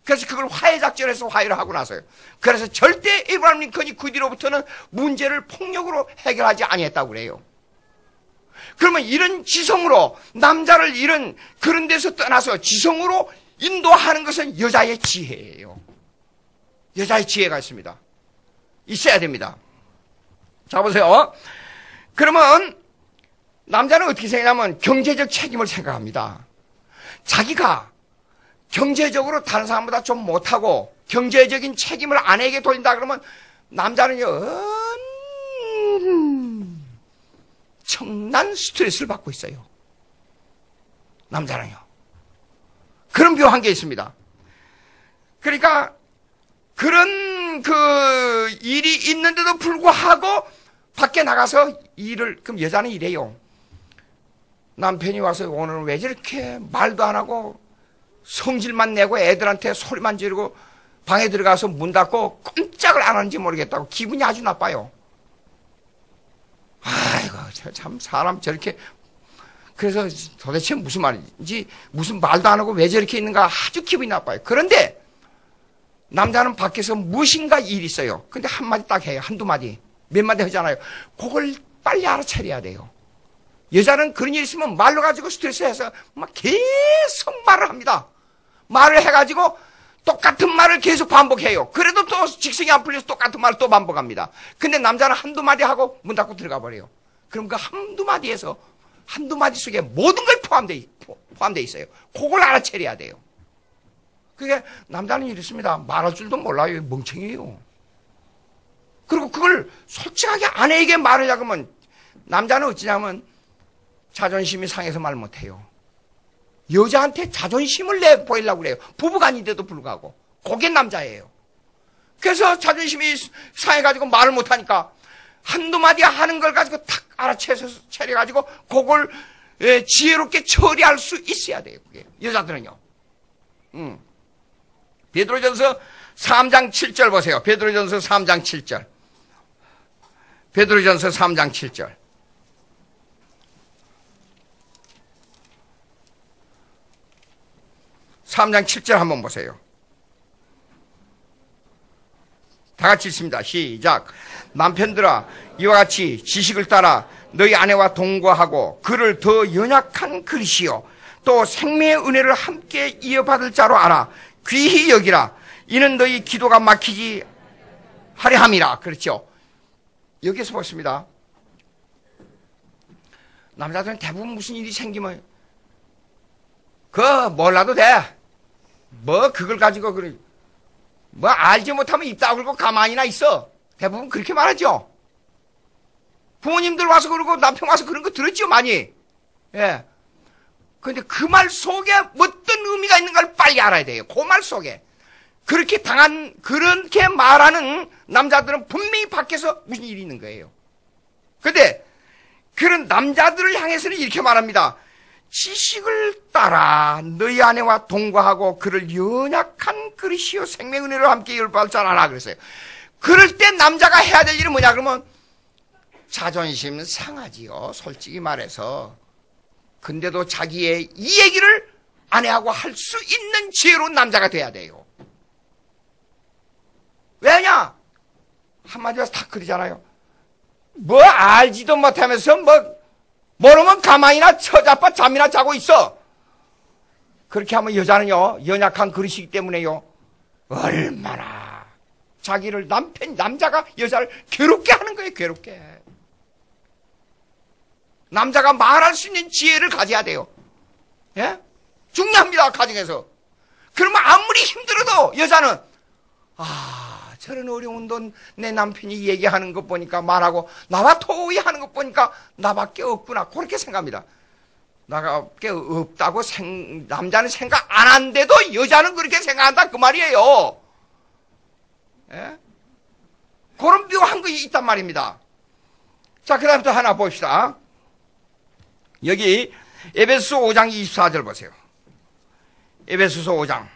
[SPEAKER 2] 그래서 그걸 화해 작전에서 화해를 하고 나서요. 그래서 절대 에브라임 링컨이 그 뒤로부터는 문제를 폭력으로 해결하지 아니했다고 그래요. 그러면 이런 지성으로 남자를 이런 그런 데서 떠나서 지성으로 인도하는 것은 여자의 지혜예요. 여자의 지혜가 있습니다. 있어야 됩니다. 자 보세요. 그러면 남자는 어떻게 생각하냐면 경제적 책임을 생각합니다. 자기가 경제적으로 다른 사람보다 좀 못하고 경제적인 책임을 아내에게 돌린다 그러면 남자는요 엄청난 스트레스를 받고 있어요. 남자는요. 그런 묘한 게 있습니다. 그러니까 그런 그 일이 있는데도 불구하고 밖에 나가서 그럼 여자는 이래요. 남편이 와서 오늘 왜 저렇게 말도 안 하고 성질만 내고 애들한테 소리만 지르고 방에 들어가서 문 닫고 꼼짝을 안 하는지 모르겠다고 기분이 아주 나빠요. 아이고 참 사람 저렇게 그래서 도대체 무슨 말인지 무슨 말도 안 하고 왜 저렇게 있는가 아주 기분이 나빠요. 그런데 남자는 밖에서 무엇인가 일이 있어요. 근데 한마디 딱 해요. 한두 마디 몇 마디 하잖아요. 그걸 빨리 알아차려야 돼요. 여자는 그런 일 있으면 말로 가지고 스트레스 해서 막 계속 말을 합니다. 말을 해가지고 똑같은 말을 계속 반복해요. 그래도 또 직성이 안 풀려서 똑같은 말을 또 반복합니다. 근데 남자는 한두 마디 하고 문 닫고 들어가 버려요. 그럼 그 한두 마디에서 한두 마디 속에 모든 걸 포함되어 있어요. 그걸 알아차려야 돼요. 그게 남자는 이렇습니다. 말할 줄도 몰라요. 멍청이에요. 그리고 그걸 솔직하게 아내에게 말하려고 하면 남자는 어찌냐면 자존심이 상해서 말 못해요. 여자한테 자존심을 내보이려고 그래요. 부부간인데도 불구하고. 그게 남자예요. 그래서 자존심이 상해가지고 말을 못하니까 한두 마디 하는 걸 가지고 탁 차려가지고 그걸 지혜롭게 처리할 수 있어야 돼요. 그게. 여자들은요. 베드로전서 3장 7절 보세요. 베드로전서 3장 7절. 베드로전서 3장 7절. (3장 7절) 한번 보세요. 다 같이 읽습니다. 시작. 남편들아, 이와 같이 지식을 따라 너희 아내와 동거하고 그를 더 연약한 그릇이요 또 생명의 은혜를 함께 이어받을 자로 알아. 귀히 여기라. 이는 너희 기도가 막히지 하려 함이라. 그렇죠. 여기서 보겠습니다. 남자들은 대부분 무슨 일이 생기면 몰라도 돼. 그걸 가지고 그래. 알지 못하면 입 다물고 가만히나 있어. 대부분 그렇게 말하죠. 부모님들 와서 그러고 남편 와서 그런 거 들었죠, 많이. 예. 근데 그 말 속에 어떤 의미가 있는가를 빨리 알아야 돼요. 그 말 속에. 그렇게 말하는 남자들은 분명히 밖에서 무슨 일이 있는 거예요. 근데 그런 남자들을 향해서는 이렇게 말합니다. 지식을 따라 너희 아내와 동거하고 그를 연약한 그릇이요 생명의 은혜로 함께 이어받을 줄 알아. 그랬어요. 그럴 때 남자가 해야 될 일은 뭐냐 그러면 자존심 상하지요. 솔직히 말해서. 근데도 자기의 이 얘기를 아내하고 할 수 있는 지혜로운 남자가 돼야 돼요. 왜냐? 한마디로 다 그러잖아요. 알지도 못하면서 모르면 가만히나 처자빠 잠이나 자고 있어. 그렇게 하면 여자는요, 연약한 그릇이기 때문에요, 얼마나 자기를 남자가 여자를 괴롭게 하는 거예요, 괴롭게. 남자가 말할 수 있는 지혜를 가져야 돼요. 예? 중요합니다, 가정에서. 그러면 아무리 힘들어도 여자는, 저런 어려운 돈 내 남편이 얘기하는 것 보니까 말하고 나와 토의하는 것 보니까 나밖에 없구나. 그렇게 생각합니다. 나밖에 없다고 남자는 생각 안 한데도 여자는 그렇게 생각한다 그 말이에요. 예? 그런 묘한 거 있단 말입니다. 자, 그 다음 또 하나 봅시다. 여기 에베소서 5장 24절 보세요. 에베소서 5장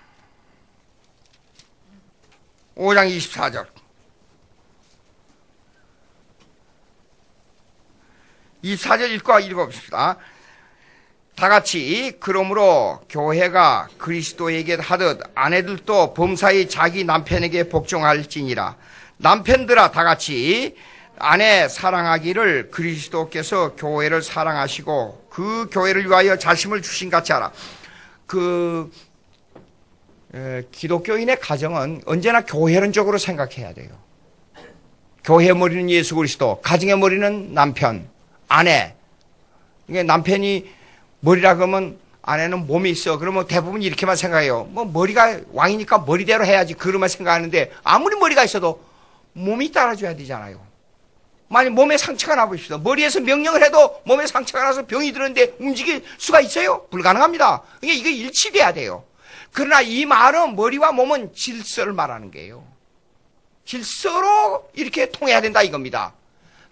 [SPEAKER 2] 24절. 24절 읽어봅시다. 다 같이 그러므로 교회가 그리스도에게 하듯 아내들도 범사에 자기 남편에게 복종할지니라. 남편들아 다 같이 아내 사랑하기를 그리스도께서 교회를 사랑하시고 그 교회를 위하여 자심을 주신 같이 하라. 기독교인의 가정은 언제나 교회론적으로 생각해야 돼요. 교회의 머리는 예수 그리스도, 가정의 머리는 남편, 아내. 이게 남편이 머리라 그러면 아내는 몸이 있어. 그러면 대부분 이렇게만 생각해요. 머리가 왕이니까 머리대로 해야지. 그러면 생각하는데 아무리 머리가 있어도 몸이 따라줘야 되잖아요. 만약 몸에 상처가 나보십시오. 머리에서 명령을 해도 몸에 상처가 나서 병이 드는데 움직일 수가 있어요? 불가능합니다. 그러니까 이거 일치돼야 돼요. 그러나 이 말은 머리와 몸은 질서를 말하는 거예요. 질서로 이렇게 통해야 된다 이겁니다.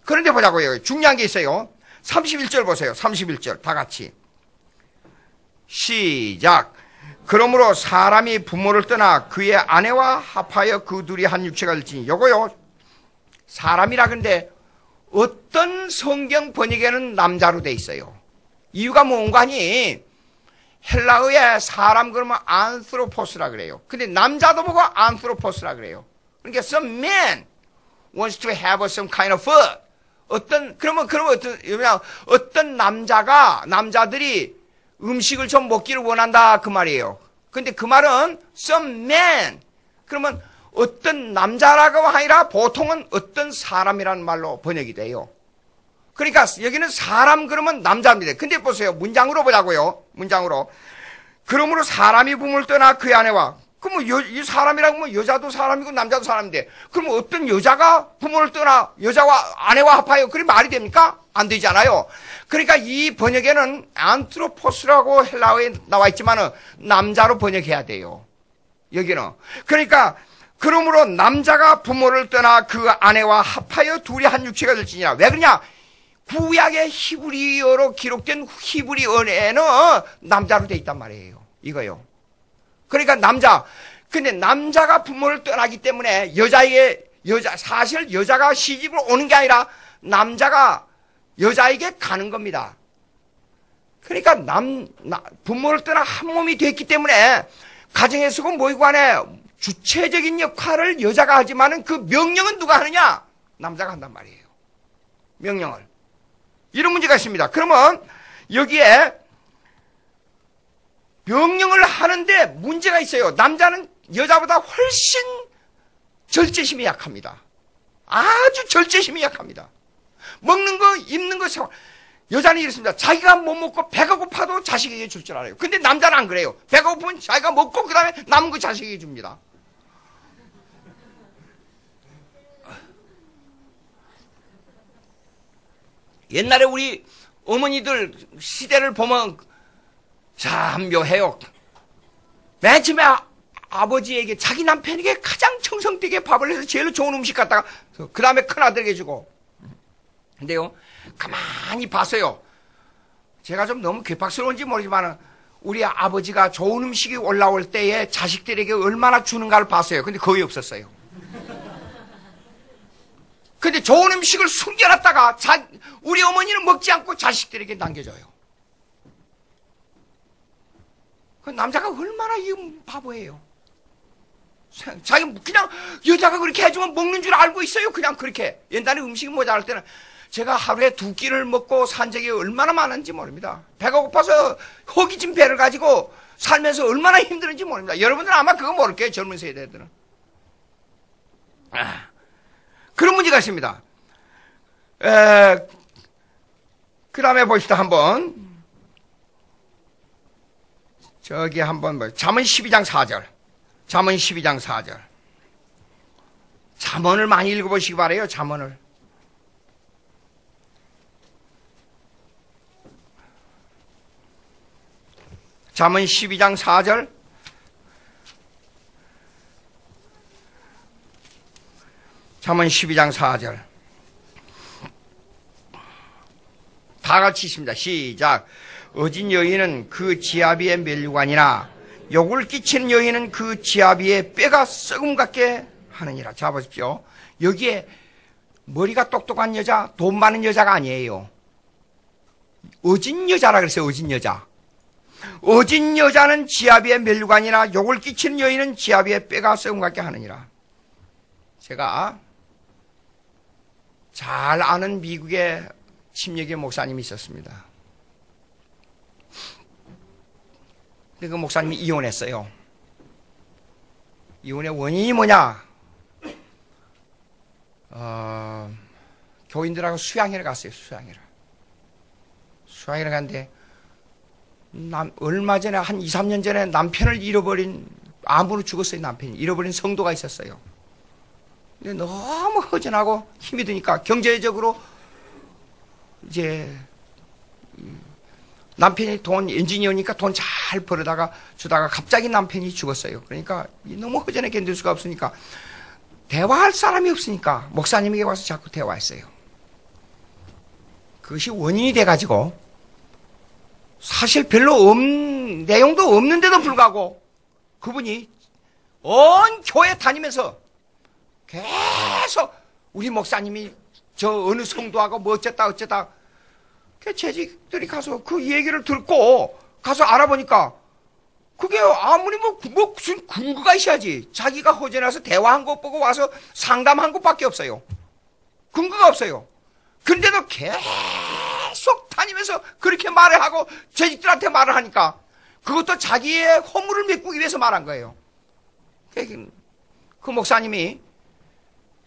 [SPEAKER 2] 그런데 보자고요. 중요한 게 있어요. 31절 보세요. 31절 다 같이. 시작. 그러므로 사람이 부모를 떠나 그의 아내와 합하여 그 둘이 한 육체가 될지니. 요거요. 사람이라 그런데 어떤 성경 번역에는 남자로 돼 있어요. 이유가 뭔가 하니 헬라어에 사람 그러면 안스로포스라 그래요. 근데 남자도 보고 안스로포스라 그래요. 그러니까 some man wants to have some kind of food. 어떤 남자들이 음식을 좀 먹기를 원한다 그 말이에요. 근데 그 말은 some man. 그러면 어떤 남자라고 아니라 보통은 어떤 사람이라는 말로 번역이 돼요. 그러니까 여기는 사람 그러면 남자입니다. 근데 보세요. 문장으로 보자고요. 문장으로. 그러므로 사람이 부모를 떠나 그의 아내와. 그러면 이 사람이라고 하면 여자도 사람이고 남자도 사람인데 그러면 어떤 여자가 부모를 떠나 여자와 아내와 합하여 그게 말이 됩니까? 안 되잖아요. 그러니까 이 번역에는 안트로포스라고 헬라어에 나와 있지만은 남자로 번역해야 돼요. 여기는. 그러니까 그러므로 남자가 부모를 떠나 그 아내와 합하여 둘이 한 육체가 될지니라. 왜 그러냐? 구약의 히브리어로 기록된 히브리어에는 남자로 돼 있단 말이에요. 이거요. 그러니까 근데 남자가 부모를 떠나기 때문에 사실 여자가 시집을 오는 게 아니라 남자가 여자에게 가는 겁니다. 그러니까 부모를 떠나 한 몸이 됐기 때문에 가정에서고 뭐이고 간에 주체적인 역할을 여자가 하지만은 그 명령은 누가 하느냐? 남자가 한단 말이에요. 명령을. 이런 문제가 있습니다. 그러면 여기에 명령을 하는데 문제가 있어요. 남자는 여자보다 훨씬 절제심이 약합니다. 아주 절제심이 약합니다. 먹는 거, 입는 거, 여자는 이렇습니다. 자기가 못 먹고 배가 고파도 자식에게 줄 줄 알아요. 근데 남자는 안 그래요. 배가 고프면 자기가 먹고 그 다음에 남은 거 자식에게 줍니다. 옛날에 우리 어머니들 시대를 보면 참 묘해요. 맨 처음에 아버지에게 자기 남편에게 가장 정성되게 밥을 해서 제일 좋은 음식 갖다가 그 다음에 큰아들에게 주고. 근데요, 가만히 봤어요. 제가 좀 너무 괴팍스러운지 모르지만 우리 아버지가 좋은 음식이 올라올 때에 자식들에게 얼마나 주는가를 봤어요. 근데 거의 없었어요. 근데 좋은 음식을 숨겨놨다가 우리 어머니는 먹지 않고 자식들에게 남겨줘요. 그 남자가 얼마나 바보예요. 자기 그냥 여자가 그렇게 해주면 먹는 줄 알고 있어요. 그냥 그렇게. 옛날에 음식이 모자랄 때는 제가 하루에 2끼를 먹고 산 적이 얼마나 많은지 모릅니다. 배가 고파서 허기진 배를 가지고 살면서 얼마나 힘들은지 모릅니다. 여러분들은 아마 그거 모를 거예요. 젊은 세대들은. 그런 문제가 있습니다. 그 다음에 봅시다. 한번 저기 한번 잠언 12장 4절. 잠언 12장 4절. 잠언을 많이 읽어보시기 바라요. 잠언을. 잠언 12장 4절. 잠언 12장 4절. 다 같이 있습니다. 시작. 어진 여인은 그 지아비의 면류관이나 욕을 끼치는 여인은 그 지아비의 뼈가 썩음 같게 하느니라. 자 보십시오. 여기에 머리가 똑똑한 여자, 돈 많은 여자가 아니에요. 어진 여자라 그랬어요. 어진 여자. 어진 여자는 지아비의 면류관이나 욕을 끼치는 여인은 지아비의 뼈가 썩음 같게 하느니라. 제가 잘 아는 미국의 침례교 목사님이 있었습니다. 근데 그 목사님이 이혼했어요. 이혼의 원인이 뭐냐? 교인들하고 수양회를 갔어요. 수양회를 갔는데 얼마 전에 한 2, 3년 전에 남편을 잃어버린, 암으로 죽었어요. 남편이 잃어버린 성도가 있었어요. 근데 너무 허전하고 힘이 드니까 경제적으로 이제 남편이 엔지니어니까 돈 잘 벌어다가 주다가 갑자기 남편이 죽었어요. 그러니까 너무 허전해 견딜 수가 없으니까 대화할 사람이 없으니까 목사님에게 와서 자꾸 대화했어요. 그것이 원인이 돼가지고 사실 별로 내용도 없는데도 불구하고 그분이 온 교회 다니면서 계속 우리 목사님이 저 어느 성도하고 뭐 어쨌다 그 재직들이 가서 그 얘기를 듣고 가서 알아보니까 그게 아무리 무슨 근거가 있어야지. 자기가 허전해서 대화한 것 보고 와서 상담한 것밖에 없어요. 근거가 없어요. 근데도 계속 다니면서 그렇게 말을 하고 재직들한테 말을 하니까 그것도 자기의 허물을 메꾸기 위해서 말한 거예요. 그 목사님이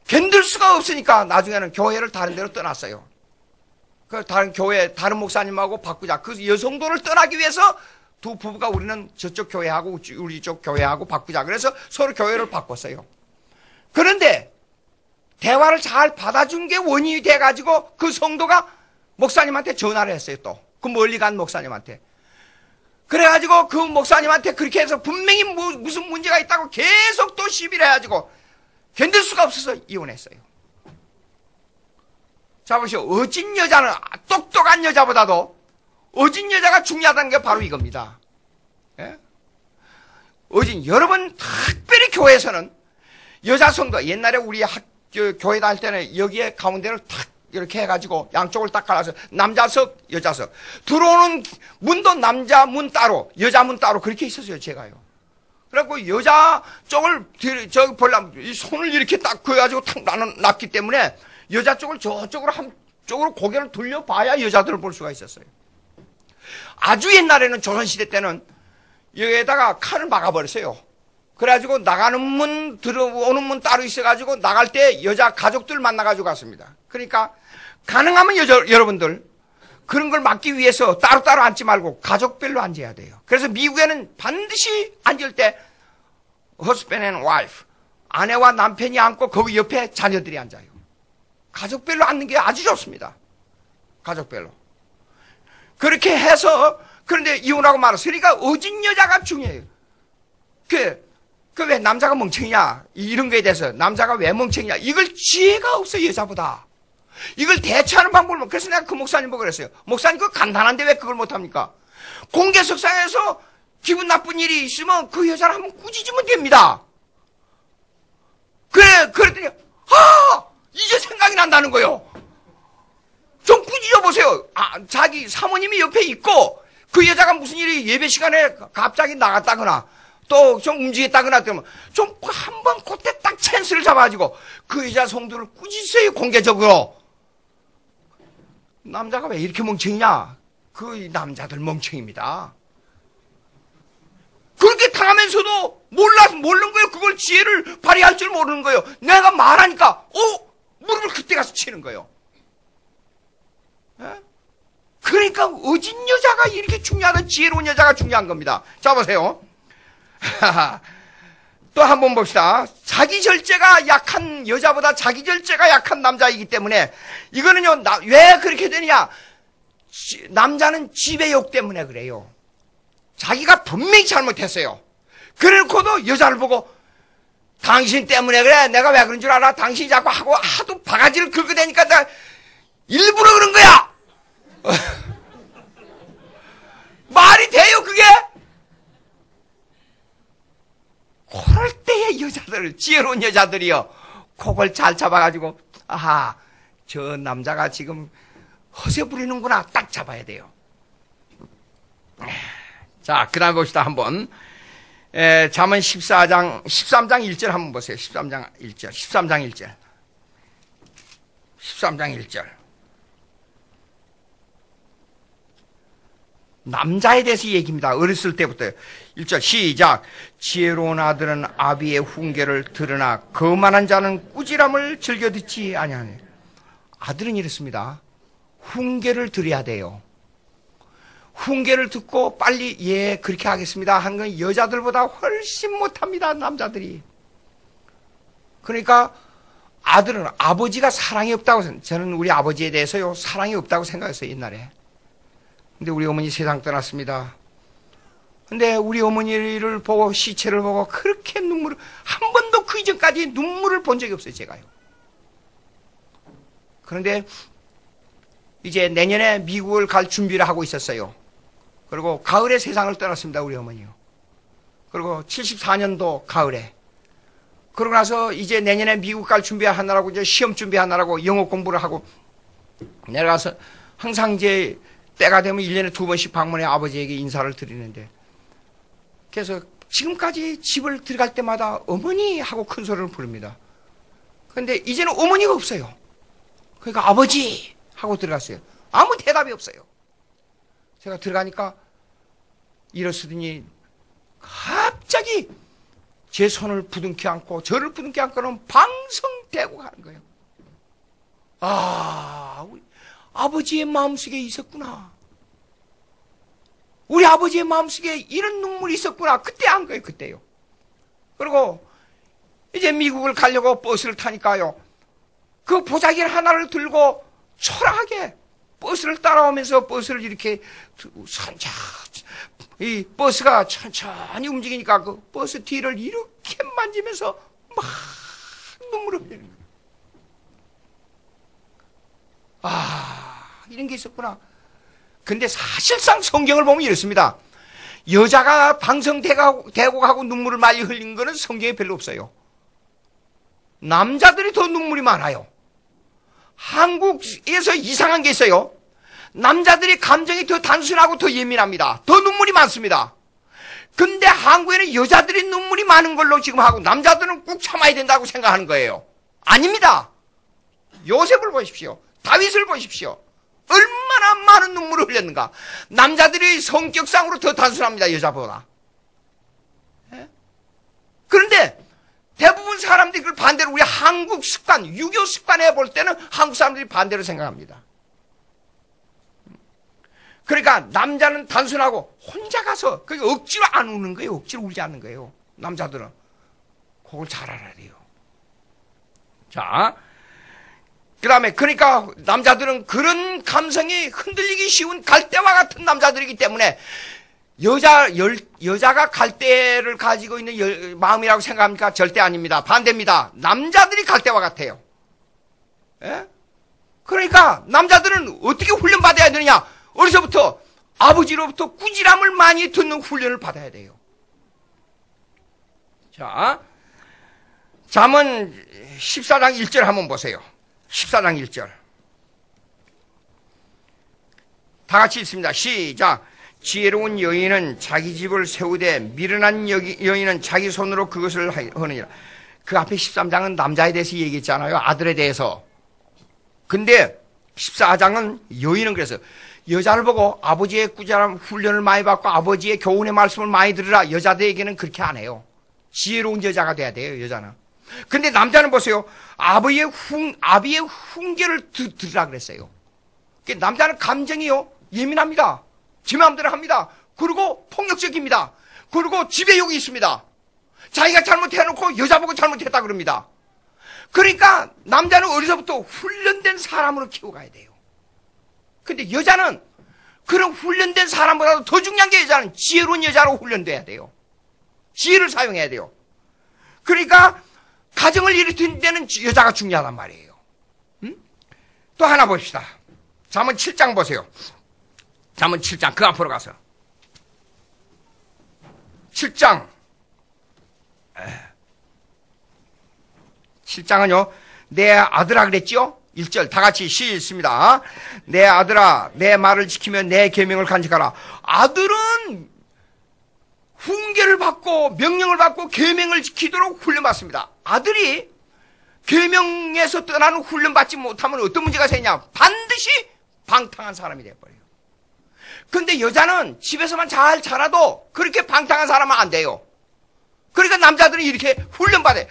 [SPEAKER 2] 견딜 수가 없으니까 나중에는 교회를 다른 데로 떠났어요. 그 다른 교회, 다른 목사님하고 바꾸자. 그 여성도를 떠나기 위해서 두 부부가 우리는 저쪽 교회하고 우리 쪽 교회하고 바꾸자. 그래서 서로 교회를 바꿨어요. 그런데 대화를 잘 받아준 게 원인이 돼가지고 그 성도가 목사님한테 전화를 했어요. 또 그 멀리 간 목사님한테. 그래가지고 그 목사님한테 그렇게 해서 분명히 무슨 문제가 있다고 계속 또 시비를 해가지고 견딜 수가 없어서 이혼했어요. 자, 보시오. 어진 여자는, 똑똑한 여자보다도 어진 여자가 중요하다는 게 바로 이겁니다. 예? 여러분, 특별히 교회에서는 여자 성도, 옛날에 우리 교회 다닐 때는 여기에 가운데를 탁 이렇게 해가지고 양쪽을 딱 갈라서 남자석, 여자석. 들어오는 문도 남자 문 따로, 여자 문 따로 그렇게 있었어요, 제가요. 그래갖고 여자 쪽을, 보려면 이 손을 이렇게 딱 그어가지고 탁 놨기 때문에 여자 쪽을 저쪽으로 한쪽으로 고개를 돌려봐야 여자들을 볼 수가 있었어요. 아주 옛날에는 조선시대 때는 여기에다가 칼을 막아버렸어요. 그래가지고 나가는 문, 들어오는 문 따로 있어가지고 나갈 때 여자 가족들 만나가지고 갔습니다. 그러니까 가능하면 여러분들 그런 걸 막기 위해서 따로따로 앉지 말고 가족별로 앉아야 돼요. 그래서 미국에는 반드시 앉을 때 husband and wife, 아내와 남편이 앉고 거기 옆에 자녀들이 앉아요. 가족별로 앉는 게 아주 좋습니다. 가족별로. 그렇게 해서, 그런데 이혼하고 말았어요. 그러니까 어진 여자가 중요해요. 왜 남자가 멍청이냐? 이런 거에 대해서 남자가 왜 멍청이냐? 이걸 지혜가 없어, 여자보다. 이걸 대처하는 방법을, 그래서 내가 그 목사님 보고 그랬어요. 목사님 그거 간단한데 왜 그걸 못합니까? 공개석상에서 기분 나쁜 일이 있으면 그 여자를 한번 꾸짖으면 됩니다. 그랬더니, 이제 생각이 난다는 거예요. 좀 꾸짖어 보세요. 자기 사모님이 옆에 있고 그 여자가 무슨 일이 예배 시간에 갑자기 나갔다거나 또 좀 움직였다거나 그러면 좀 한번 그때 딱 찬스를 잡아가지고 그 여자 성도를 꾸짖으세요, 공개적으로. 남자가 왜 이렇게 멍청이냐? 그 남자들 멍청입니다. 그렇게 당하면서도 모르는 거예요. 그걸 지혜를 발휘할 줄 모르는 거예요. 내가 말하니까 무릎을 그때 가서 치는 거예요. 에? 그러니까 어진 여자가 이렇게 중요하다, 지혜로운 여자가 중요한 겁니다. 자, 보세요. 또 한번 봅시다. 자기 절제가 약한 여자보다 자기 절제가 약한 남자이기 때문에 이거는요, 왜 그렇게 되느냐? 남자는 지배욕 때문에 그래요. 자기가 분명히 잘못했어요. 그래놓고도 여자를 보고 당신 때문에 그래. 내가 왜 그런 줄 알아? 당신이 자꾸 하도 바가지를 긁어대니까 내가 일부러 그런 거야. 말이 돼요, 그게? 그럴 때의 여자들, 지혜로운 여자들이요, 그걸 잘 잡아가지고, 저 남자가 지금 허세 부리는구나, 딱 잡아야 돼요. 자, 그 다음에 봅시다, 한번. 잠언 13장 1절 한번 보세요. 13장 1절. 13장 1절. 남자에 대해서 얘기입니다. 어렸을 때부터. 1절 시작. 지혜로운 아들은 아비의 훈계를 들으나 거만한 자는 꾸지람을 즐겨 듣지 아니하네. 아들은 이렇습니다. 훈계를 들어야 돼요. 훈계를 듣고 빨리 그렇게 하겠습니다 한 건 여자들보다 훨씬 못합니다, 남자들이. 그러니까 아들은 아버지가 사랑이 없다고, 저는 우리 아버지에 대해서요 사랑이 없다고 생각했어요, 옛날에. 근데 우리 어머니 세상 떠났습니다. 근데 우리 어머니를 보고, 시체를 보고 그렇게 한 번도 그 이전까지 눈물을 본 적이 없어요, 제가요. 그런데 이제 내년에 미국을 갈 준비를 하고 있었어요. 그리고 가을에 세상을 떠났습니다, 우리 어머니요. 그리고 74년도 가을에. 그러고 나서 이제 내년에 미국 갈 준비하느라고, 이제 시험 준비하느라고 영어 공부를 하고 내려가서 항상 이제 때가 되면 1년에 2번씩 방문해 아버지에게 인사를 드리는데, 그래서 지금까지 집을 들어갈 때마다 어머니 하고 큰 소리를 부릅니다. 그런데 이제는 어머니가 없어요. 그러니까 아버지 하고 들어갔어요. 아무 대답이 없어요. 제가 들어가니까 일어서더니 갑자기 제 손을 부둥켜 안고 저를 부둥켜 안고는 방성대고 가는 거예요. 우리 아버지의 마음속에 있었구나. 우리 아버지의 마음속에 이런 눈물이 있었구나. 그때 한 거예요, 그때요. 그리고 이제 미국을 가려고 버스를 타니까요, 그 보자기를 하나를 들고 초라하게 버스를 따라오면서 버스를 이렇게 이 버스가 천천히 움직이니까 그 버스 뒤를 이렇게 만지면서 막 눈물을 흘리는 거예요. 아, 이런 게 있었구나. 근데 사실상 성경을 보면 이렇습니다. 여자가 방성되고 하고 눈물을 많이 흘린 거는 성경에 별로 없어요. 남자들이 더 눈물이 많아요. 한국에서 이상한 게 있어요. 남자들이 감정이 더 단순하고 더 예민합니다. 더 눈물이 많습니다. 근데 한국에는 여자들이 눈물이 많은 걸로 지금 하고 남자들은 꾹 참아야 된다고 생각하는 거예요. 아닙니다. 요셉을 보십시오. 다윗을 보십시오. 얼마나 많은 눈물을 흘렸는가. 남자들이 성격상으로 더 단순합니다. 여자보다. 예? 그런데 대부분 사람들이 그걸 반대로 우리 한국 습관, 유교 습관에 볼 때는 한국 사람들이 반대로 생각합니다. 그러니까 남자는 단순하고 혼자 가서 그게 억지로 안 우는 거예요. 억지로 울지 않는 거예요. 남자들은. 그걸 잘 알아야 돼요. 자, 그 다음에 그러니까 남자들은 그런 감성이 흔들리기 쉬운 갈대와 같은 남자들이기 때문에 여자가 갈대를 가지고 있는 마음이라고 생각합니까? 절대 아닙니다. 반대입니다. 남자들이 갈대와 같아요. 예? 그러니까 남자들은 어떻게 훈련받아야 되느냐? 어려서부터 아버지로부터 꾸지람을 많이 듣는 훈련을 받아야 돼요. 자, 잠언 14장 1절 한번 보세요. 14장 1절. 다 같이 읽습니다. 시작. 지혜로운 여인은 자기 집을 세우되 미련한 여인은 자기 손으로 그것을 하느니라. 그 앞에 13장은 남자에 대해서 얘기했잖아요. 아들에 대해서. 근데 14장은 여인은 그래서 여자를 보고 아버지의 꾸준한 훈련을 많이 받고 아버지의 교훈의 말씀을 많이 들으라. 여자들에게는 그렇게 안 해요. 지혜로운 여자가 돼야 돼요. 여자는. 근데 남자는 보세요. 아비의 훈계를 들으라 그랬어요. 남자는 감정이요. 예민합니다. 지 마음대로 합니다. 그리고 폭력적입니다. 그리고 지배욕이 있습니다. 자기가 잘못해놓고 여자 보고 잘못했다 그럽니다. 그러니까 남자는 어려서부터 훈련된 사람으로 키워가야 돼요. 근데 여자는 그런 훈련된 사람보다도 더 중요한 게 여자는 지혜로운 여자로 훈련돼야 돼요. 지혜를 사용해야 돼요. 그러니까 가정을 일으키는 데는 여자가 중요하단 말이에요. 또 하나 봅시다. 잠언 7장 보세요. 잠언 7장 그 앞으로 가서 7장 7장은요 내 아들아 그랬죠? 1절 다 같이 읽습니다. 내 아들아 내 말을 지키며 내 계명을 간직하라. 아들은 훈계를 받고 명령을 받고 계명을 지키도록 훈련받습니다. 아들이 계명에서 떠나는 훈련받지 못하면 어떤 문제가 생기냐? 반드시 방탕한 사람이 되어버려요. 근데 여자는 집에서만 잘 자라도 그렇게 방탕한 사람은 안 돼요. 그러니까 남자들은 이렇게 훈련받아요.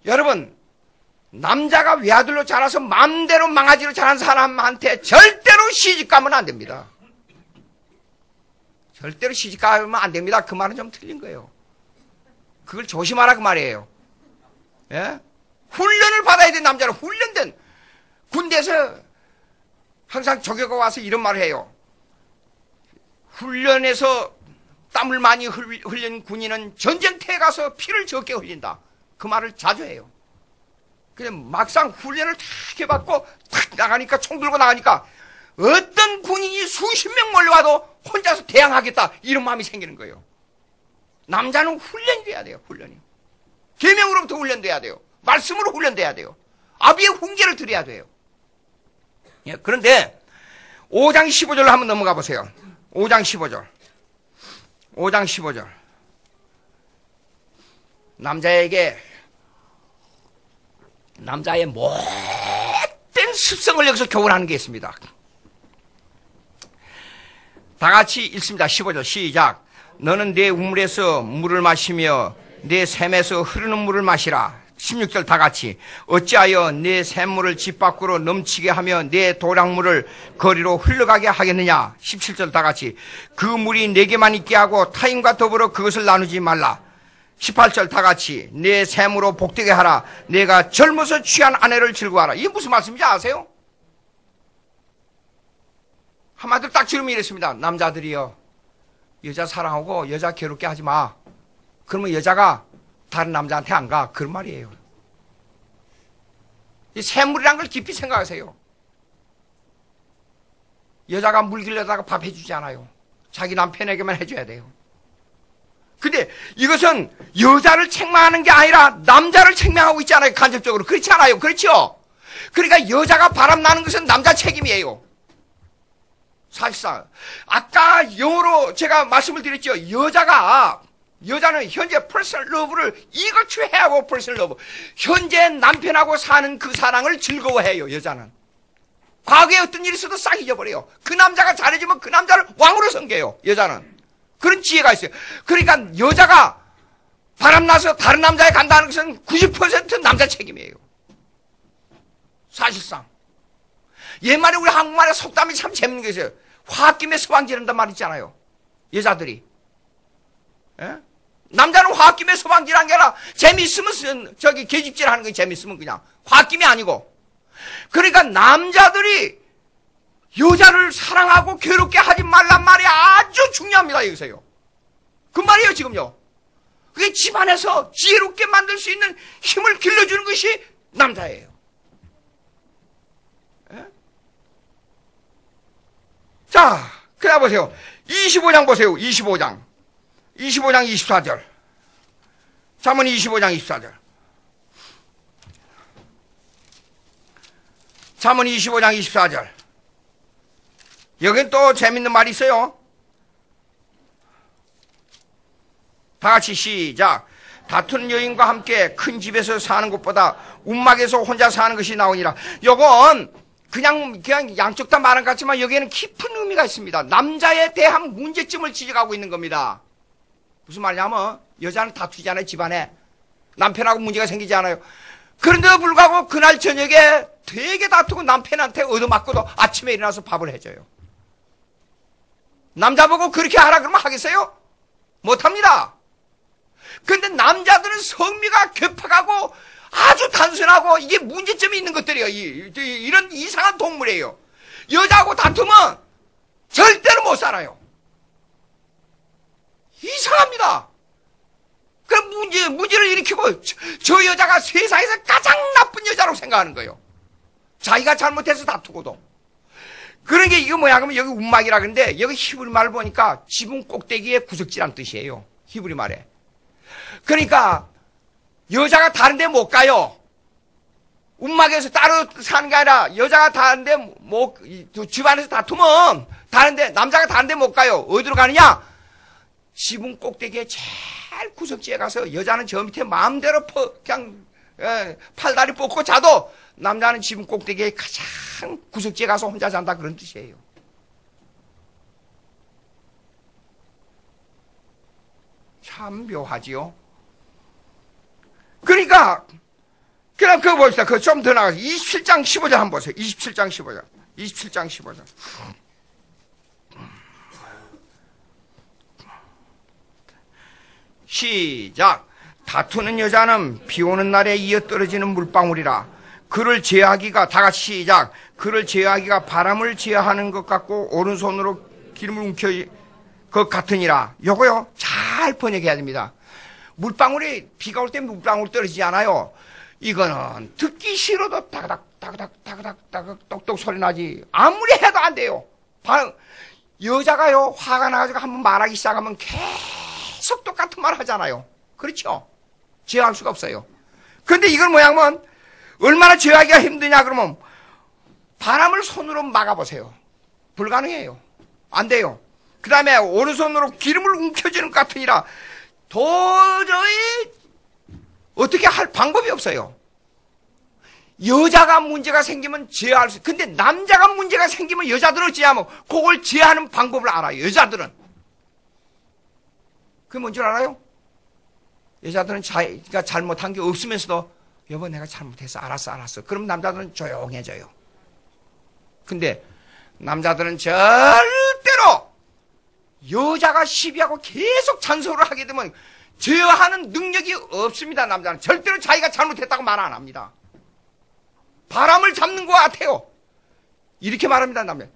[SPEAKER 2] 여러분 남자가 외아들로 자라서 마음대로 망아지로 자란 사람한테 절대로 시집가면 안 됩니다. 절대로 시집가면 안 됩니다. 그 말은 좀 틀린 거예요. 그걸 조심하라 그 말이에요. 예? 훈련을 받아야 돼. 남자는 훈련된 군대에서 항상 조교가 와서 이런 말을 해요. 훈련에서 땀을 많이 흘린 군인은 전쟁터에 가서 피를 적게 흘린다. 그 말을 자주 해요. 그냥 막상 훈련을 탁 해받고 탁 나가니까 총 들고 나가니까 어떤 군인이 수십 명 몰려와도 혼자서 대항하겠다 이런 마음이 생기는 거예요. 남자는 훈련이 돼야 돼요. 훈련이. 계명으로부터 훈련돼야 돼요. 말씀으로 훈련돼야 돼요. 아비의 훈계를 들어야 돼요. 예, 그런데 5장 15절로 한번 넘어가 보세요. 5장 15절. 5장 15절. 남자의 못된 습성을 여기서 교훈하는 게 있습니다. 다 같이 읽습니다. 15절 시작. 너는 내 우물에서 물을 마시며 내 샘에서 흐르는 물을 마시라. 16절 다 같이. 어찌하여 내 샘물을 집 밖으로 넘치게 하며 내 도량물을 거리로 흘러가게 하겠느냐. 17절 다 같이. 그 물이 내게만 있게 하고 타인과 더불어 그것을 나누지 말라. 18절 다 같이. 내 샘으로 복되게 하라. 내가 젊어서 취한 아내를 즐거워하라. 이게 무슨 말씀인지 아세요? 한마디로 딱 지르면 이랬습니다. 남자들이여 여자 사랑하고 여자 괴롭게 하지 마. 그러면 여자가 다른 남자한테 안 가. 그런 말이에요. 이 샘물이란 걸 깊이 생각하세요. 여자가 물 길려다가 밥 해주지 않아요. 자기 남편에게만 해줘야 돼요. 근데 이것은 여자를 책망하는 게 아니라 남자를 책망하고 있잖아요. 간접적으로. 그렇지 않아요? 그렇죠? 그러니까 여자가 바람나는 것은 남자 책임이에요. 사실상 아까 영어로 제가 말씀을 드렸죠. 여자는 현재 퍼스널 러브를 이거 취해하고 퍼스널 러브. 현재 남편하고 사는 그 사랑을 즐거워해요. 여자는. 과거에 어떤 일이 있어도 싹 잊어버려요. 그 남자가 잘해주면 그 남자를 왕으로 섬겨요. 여자는. 그런 지혜가 있어요. 그러니까 여자가 바람나서 다른 남자에 간다는 것은 90% 남자 책임이에요. 사실상. 옛말에 우리 한국말에 속담이 참 재밌는 게 있어요. 화학김에 서방 지른단 말 있잖아요. 여자들이. 예? 남자는 화학김에 서방 지르는 게 아니라 재미있으면 계집질 하는 게 재미있으면 그냥 화학김이 아니고. 그러니까 남자들이 여자를 사랑하고 괴롭게 하지 말란 말이 아주 중요합니다. 여기서요. 그 말이에요 지금요. 그게 집안에서 지혜롭게 만들 수 있는 힘을 길러주는 것이 남자예요. 예? 자, 그래 보세요. 25장 보세요. 25장 24절. 잠언 25장 24절. 잠언 25장 24절. 여긴 또 재밌는 말이 있어요. 다 같이 시작. 다투는 여인과 함께 큰 집에서 사는 것보다 움막에서 혼자 사는 것이 나오니라. 요건 그냥 양쪽 다 말한 것 같지만 여기에는 깊은 의미가 있습니다. 남자에 대한 문제점을 지적하고 있는 겁니다. 무슨 말이냐면 여자는 다투잖아요. 집안에. 남편하고 문제가 생기지 않아요. 그런데도 불구하고 그날 저녁에 되게 다투고 남편한테 얻어맞고도 아침에 일어나서 밥을 해줘요. 남자 보고 그렇게 하라 그러면 하겠어요? 못합니다. 그런데 남자들은 성미가 괴팍하고 아주 단순하고 이게 문제점이 있는 것들이에요. 이런 이상한 동물이에요. 여자하고 다투면 절대로 못 살아요. 이상합니다. 그럼 문제를 일으키고 저 여자가 세상에서 가장 나쁜 여자라고 생각하는 거예요. 자기가 잘못해서 다투고도. 그런 게 이거 뭐야 그러면 여기 움막이라 그러는데 여기 히브리 말을 보니까 지붕 꼭대기에 구석지란 뜻이에요. 히브리 말에. 그러니까 여자가 다른 데 못 가요. 움막에서 따로 사는 게 아니라 여자가 다른 데 집안에서 다투면 남자가 다른 데 못 가요. 어디로 가느냐? 지붕 꼭대기에 제일 구석지에 가서 여자는 저 밑에 마음대로 그냥 팔다리 뻗고 자도 남자는 지붕 꼭대기에 가장 구석지에 가서 혼자 잔다 그런 뜻이에요. 참 묘하지요. 그러니까 그럼 그거 봅시다. 그거 좀 더 나가서 27장 15절 한번 보세요. 27장 15절. 시작. 다투는 여자는 비 오는 날에 이어 떨어지는 물방울이라. 그를 제어하기가 다 같이 시작. 그를 제어하기가 바람을 제어하는 것 같고 오른손으로 기름을 움켜 것 같으니라. 요거요 잘 번역해야 됩니다. 물방울이 비가 올 때 물방울 떨어지지 않아요. 이거는 듣기 싫어도 다그닥 똑똑 소리 나지. 아무리 해도 안 돼요. 여자가요 화가 나가지고 한번 말하기 시작하면 계속 똑같은 말 하잖아요. 그렇죠? 제어할 수가 없어요. 그런데 이걸 뭐냐면 얼마나 제어하기가 힘드냐 그러면 바람을 손으로 막아보세요. 불가능해요. 안 돼요. 그 다음에 오른손으로 기름을 움켜쥐는 것 같으니라. 도저히 어떻게 할 방법이 없어요. 여자가 문제가 생기면 제어할 수, 근데 남자가 문제가 생기면 여자들은 어찌하면 그걸 제어하는 방법을 알아요. 여자들은. 그게 뭔 줄 알아요? 여자들은 자기가 잘못한 게 없으면서도 여보 내가 잘못했어. 알았어. 그럼 남자들은 조용해져요. 근데 남자들은 절대로 여자가 시비하고 계속 잔소리를 하게 되면 제어하는 능력이 없습니다. 남자는 절대로 자기가 잘못했다고 말 안 합니다. 바람을 잡는 것 같아요. 이렇게 말합니다. 남자.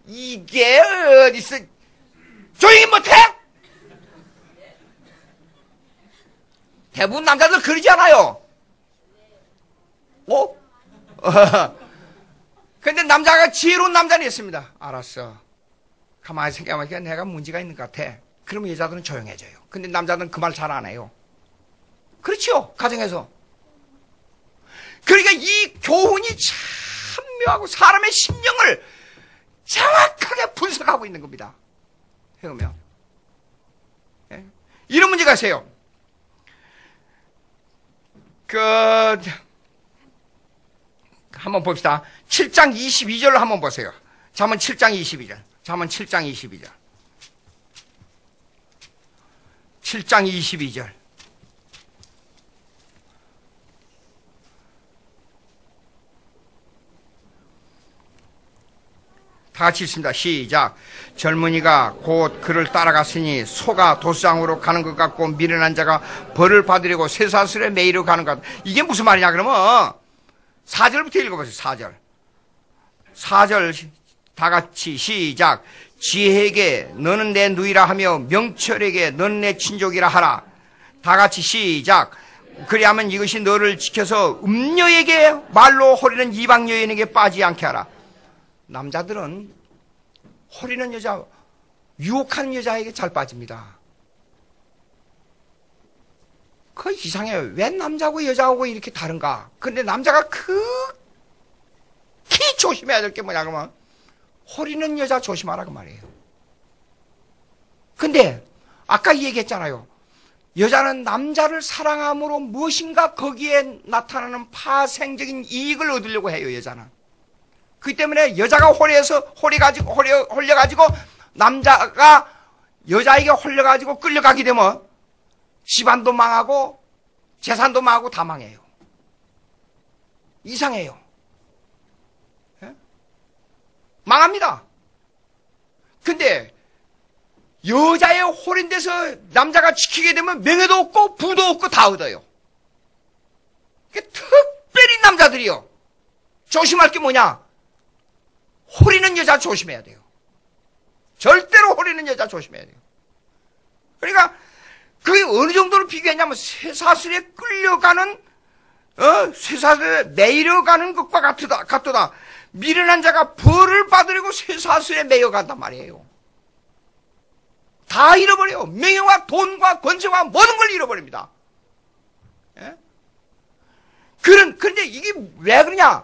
[SPEAKER 2] 이게 어디서 조용히 못해? 대부분 남자들 그러지 않아요. 근데 남자가 지혜로운 남자는 있습니다. 알았어. 가만히 생각해보니까 내가 문제가 있는 것 같아. 그러면 여자들은 조용해져요. 근데 남자들은 그 말 잘 안 해요. 그렇죠. 가정에서. 그러니까 이 교훈이 참 묘하고 사람의 심령을 정확하게 분석하고 있는 겁니다. 그러면 이런 문제가 있어요. 한번 봅시다. 7장 22절로 한번 보세요. 잠언 7장 22절. 잠언 7장 22절. 7장 22절. 다 같이 읽습니다. 시작. 젊은이가 곧 그를 따라갔으니 소가 도수장으로 가는 것 같고 미련한 자가 벌을 받으려고 쇠사슬에 매이러 가는 것 같다. 이게 무슨 말이냐 그러면 4절부터 읽어보세요. 4절. 4절 다 같이 시작. 지혜에게 너는 내 누이라 하며 명철에게 너는 내 친족이라 하라. 다 같이 시작. 그리하면 이것이 너를 지켜서 음녀에게 말로 호리는 이방 여인에게 빠지지 않게 하라. 남자들은 호리는 여자, 유혹하는 여자에게 잘 빠집니다. 그 이상해요. 왜 남자하고 여자하고 이렇게 다른가? 근데 남자가 극히 조심해야 될 게 뭐냐 그러면 호리는 여자 조심하라 그 말이에요. 근데 아까 얘기했잖아요. 여자는 남자를 사랑함으로 무엇인가 거기에 나타나는 파생적인 이익을 얻으려고 해요. 여자는. 그렇기 때문에 여자가 홀려가지고 남자가 여자에게 홀려가지고 끌려가게 되면 집안도 망하고 재산도 망하고 다 망해요. 이상해요. 예? 망합니다. 근데 여자의 홀인돼서 남자가 지키게 되면 명예도 없고 부도 없고 다 얻어요. 특별히 남자들이요. 조심할 게 뭐냐? 호리는 여자 조심해야 돼요. 절대로 호리는 여자 조심해야 돼요. 그러니까 그게 어느 정도로 비교했냐면 쇠사슬에 끌려가는 쇠사슬에 매이려가는 것과 같도다. 미련한 자가 벌을 받으려고 쇠사슬에 매여간단 말이에요. 다 잃어버려요. 명예와 돈과 권세와 모든 걸 잃어버립니다. 예? 그런데 이게 왜 그러냐?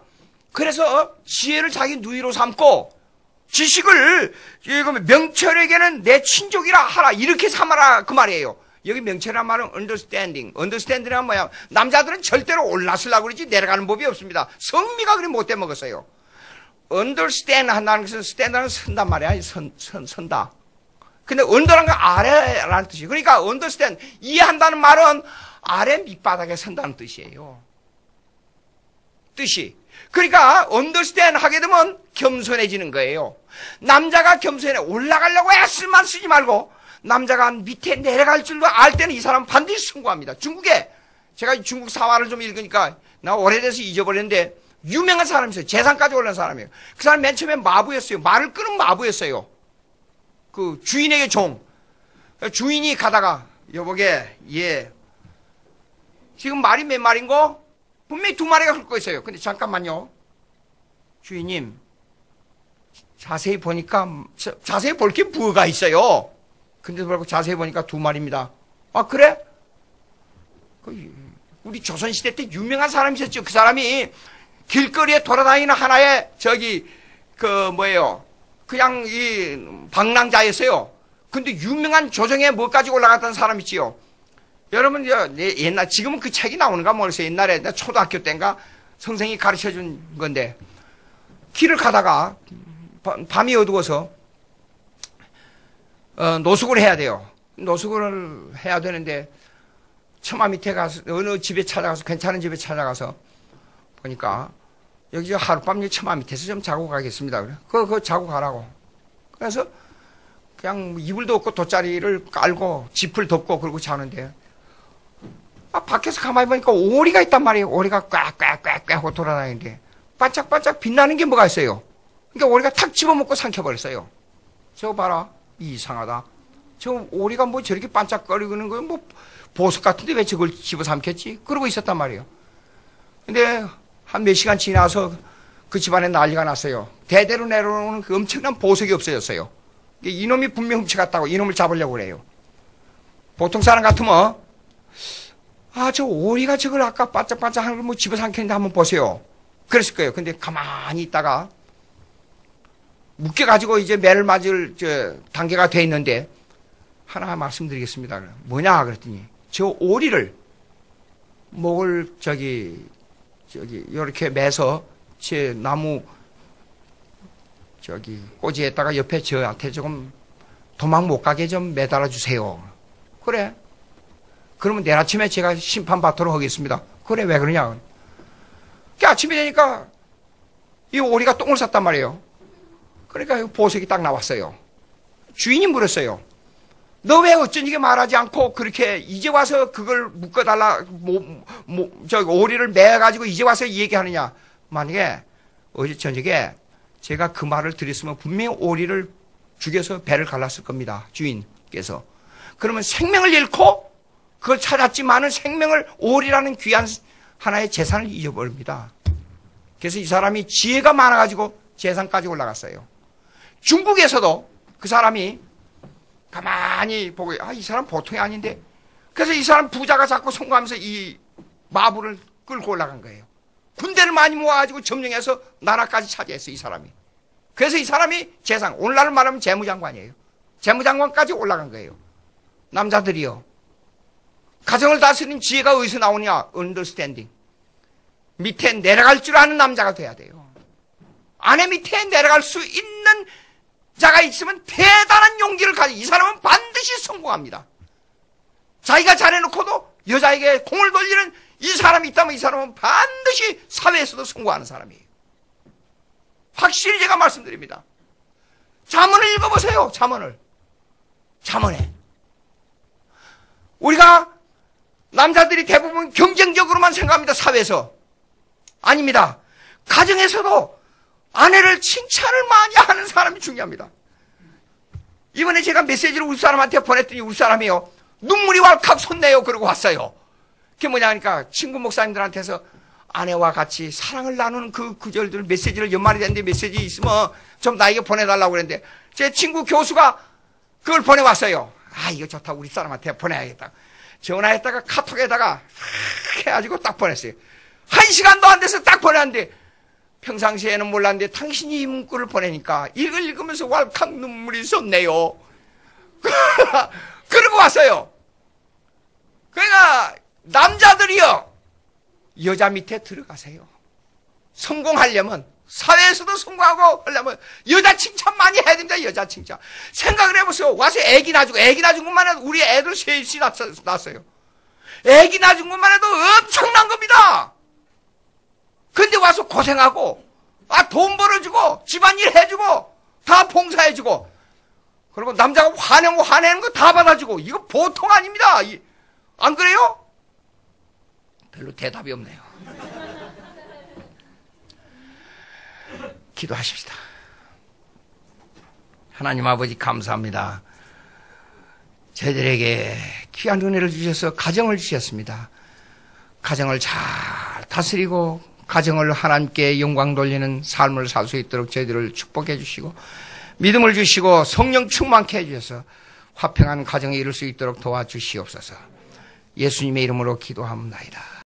[SPEAKER 2] 그래서 지혜를 자기 누이로 삼고 지식을 명철에게는 내 친족이라 하라 이렇게 삼아라 그 말이에요. 여기 명철이란 말은 understanding. understanding은 뭐야? 남자들은 절대로 올라서려고 그러지 내려가는 법이 없습니다. 성미가 그리 못돼 먹었어요. understand 한다는 것은 stand는 선단 말이야. 선다. 근데 under란 건 아래라는 뜻이에요. 그러니까 understand 이해한다는 말은 아래 밑바닥에 선다는 뜻이에요. 뜻이. 그러니까 understand 하게 되면 겸손해지는 거예요. 남자가 겸손해 올라가려고 애쓸만 쓰지 말고 남자가 밑에 내려갈 줄로 알 때는 이 사람은 반드시 성공합니다. 중국에 제가 중국 사화를 좀 읽으니까 나 오래돼서 잊어버렸는데 유명한 사람이 있어요. 재산까지 올라온 사람이에요. 그 사람 맨 처음에 마부였어요. 말을 끄는 마부였어요. 그 주인에게 종. 주인이 가다가 여보게 지금 말이 몇 마리인고? 분명히 2마리가 훑고 있어요. 근데 잠깐만요. 주인님, 자세히 보니까, 자세히 볼 게 뭐가 있어요. 근데 그러고 자세히 보니까 2마리입니다. 아, 그래? 우리 조선시대 때 유명한 사람이 있었죠. 그 사람이 길거리에 돌아다니는 하나의 그냥 이 방랑자였어요. 근데 유명한 조정에 뭐까지 올라갔던 사람 있지요. 여러분, 옛날, 지금은 그 책이 나오는가 모르겠어요. 옛날에 초등학교 때인가 선생님이 가르쳐 준 건데, 길을 가다가 밤이 어두워서, 노숙을 해야 돼요. 노숙을 해야 되는데, 처마 밑에 가서, 어느 집에 찾아가서, 괜찮은 집에 찾아가서, 보니까, 여기 하룻밤 처마 밑에서 좀 자고 가겠습니다. 그래. 그거 자고 가라고. 그래서, 그냥 이불도 없고 돗자리를 깔고, 짚을 덮고, 그러고 자는데, 밖에서 가만히 보니까 오리가 있단 말이에요. 오리가 꽉 하고 돌아다니는데 반짝반짝 빛나는 게 뭐가 있어요. 그러니까 오리가 탁 집어먹고 삼켜버렸어요. 저거 봐라. 이상하다. 저 오리가 뭐 저렇게 반짝거리는 거예요. 뭐 보석 같은데 왜 저걸 집어 삼켰지? 그러고 있었단 말이에요. 근데 한 몇 시간 지나서 그 집안에 난리가 났어요. 대대로 내려오는 그 엄청난 보석이 없어졌어요. 이놈이 분명 훔쳐갔다고 이놈을 잡으려고 그래요. 보통 사람 같으면 저 오리가 저걸 아까 반짝반짝 하는 걸 뭐 집어 삼켰는데 한번 보세요. 그랬을 거예요. 근데 가만히 있다가 묶여가지고 이제 매를 맞을 단계가 돼 있는데 하나 말씀드리겠습니다. 뭐냐 그랬더니 저 오리를 목을 이렇게 매서 제 나무 꼬지에다가 옆에 저한테 조금 도망 못 가게 좀 매달아 주세요. 그래. 그러면 내일 아침에 제가 심판받도록 하겠습니다. 그래, 왜 그러냐. 아침이 되니까 이 오리가 똥을 쌌단 말이에요. 그러니까 보석이 딱 나왔어요. 주인이 물었어요. 너 왜 어쩐지 말하지 않고 그렇게 이제 와서 그걸 묶어달라, 오리를 매가지고 이제 와서 얘기하느냐. 만약에 어제 저녁에 제가 그 말을 드렸으면 분명히 오리를 죽여서 배를 갈랐을 겁니다. 주인께서. 그러면 생명을 잃고 그걸 찾았지만은 생명을 오리라는 귀한 하나의 재산을 잊어버립니다. 그래서 이 사람이 지혜가 많아가지고 재산까지 올라갔어요. 중국에서도 그 사람이 가만히 보고 이 사람 보통이 아닌데 그래서 이 사람 부자가 자꾸 송구하면서 이 마부를 끌고 올라간 거예요. 군대를 많이 모아가지고 점령해서 나라까지 차지했어요. 이 사람이. 그래서 이 사람이 재산, 오늘날 말하면 재무장관이에요. 재무장관까지 올라간 거예요. 남자들이요. 가정을 다스리는 지혜가 어디서 나오냐? 언더스탠딩. 밑에 내려갈 줄 아는 남자가 돼야 돼요. 아내 밑에 내려갈 수 있는 자가 있으면 대단한 용기를 가진 이 사람은 반드시 성공합니다. 자기가 잘해놓고도 여자에게 공을 돌리는 이 사람이 있다면 이 사람은 반드시 사회에서도 성공하는 사람이에요. 확실히 제가 말씀드립니다. 잠언을 읽어보세요. 잠언에. 우리가 남자들이 대부분 경쟁적으로만 생각합니다. 사회에서. 아닙니다. 가정에서도 아내를 칭찬을 많이 하는 사람이 중요합니다. 이번에 제가 메시지를 우리 사람한테 보냈더니 우리 사람이요. 눈물이 왈칵 솟네요. 그러고 왔어요. 그게 뭐냐 하니까 친구 목사님들한테서 아내와 같이 사랑을 나누는 그 구절들 메시지를 연말이 됐는데 메시지 있으면 좀 나에게 보내달라고 그랬는데 제 친구 교수가 그걸 보내왔어요. 이거 좋다. 우리 사람한테 보내야겠다. 전화했다가 카톡에다가 해가지고 딱 보냈어요. 1시간도 안 돼서 딱 보냈는데 평상시에는 몰랐는데 당신이 이 문구를 보내니까 이걸 읽으면서 왈칵 눈물이 솟네요. 그러고 왔어요. 그러니까 남자들이요. 여자 밑에 들어가세요. 성공하려면 사회에서도 성공하고 하려면 여자 칭찬 많이 해야 됩니다. 여자 칭찬. 생각을 해보세요. 와서 애기 낳아주고 애기 낳아준 것만 해도 우리 애들 셋이 낳았어요. 애기 낳아준 것만 해도 엄청난 겁니다. 근데 와서 고생하고 돈 벌어주고 집안일 해주고 다 봉사해주고 그리고 남자가 화내는 거 다 받아주고 이거 보통 아닙니다. 안 그래요? 별로 대답이 없네요. 기도하십시다. 하나님 아버지 감사합니다. 저희들에게 귀한 은혜를 주셔서 가정을 주셨습니다. 가정을 잘 다스리고 가정을 하나님께 영광 돌리는 삶을 살 수 있도록 저희들을 축복해 주시고 믿음을 주시고 성령 충만케 해주셔서 화평한 가정에 이룰 수 있도록 도와주시옵소서. 예수님의 이름으로 기도합니다.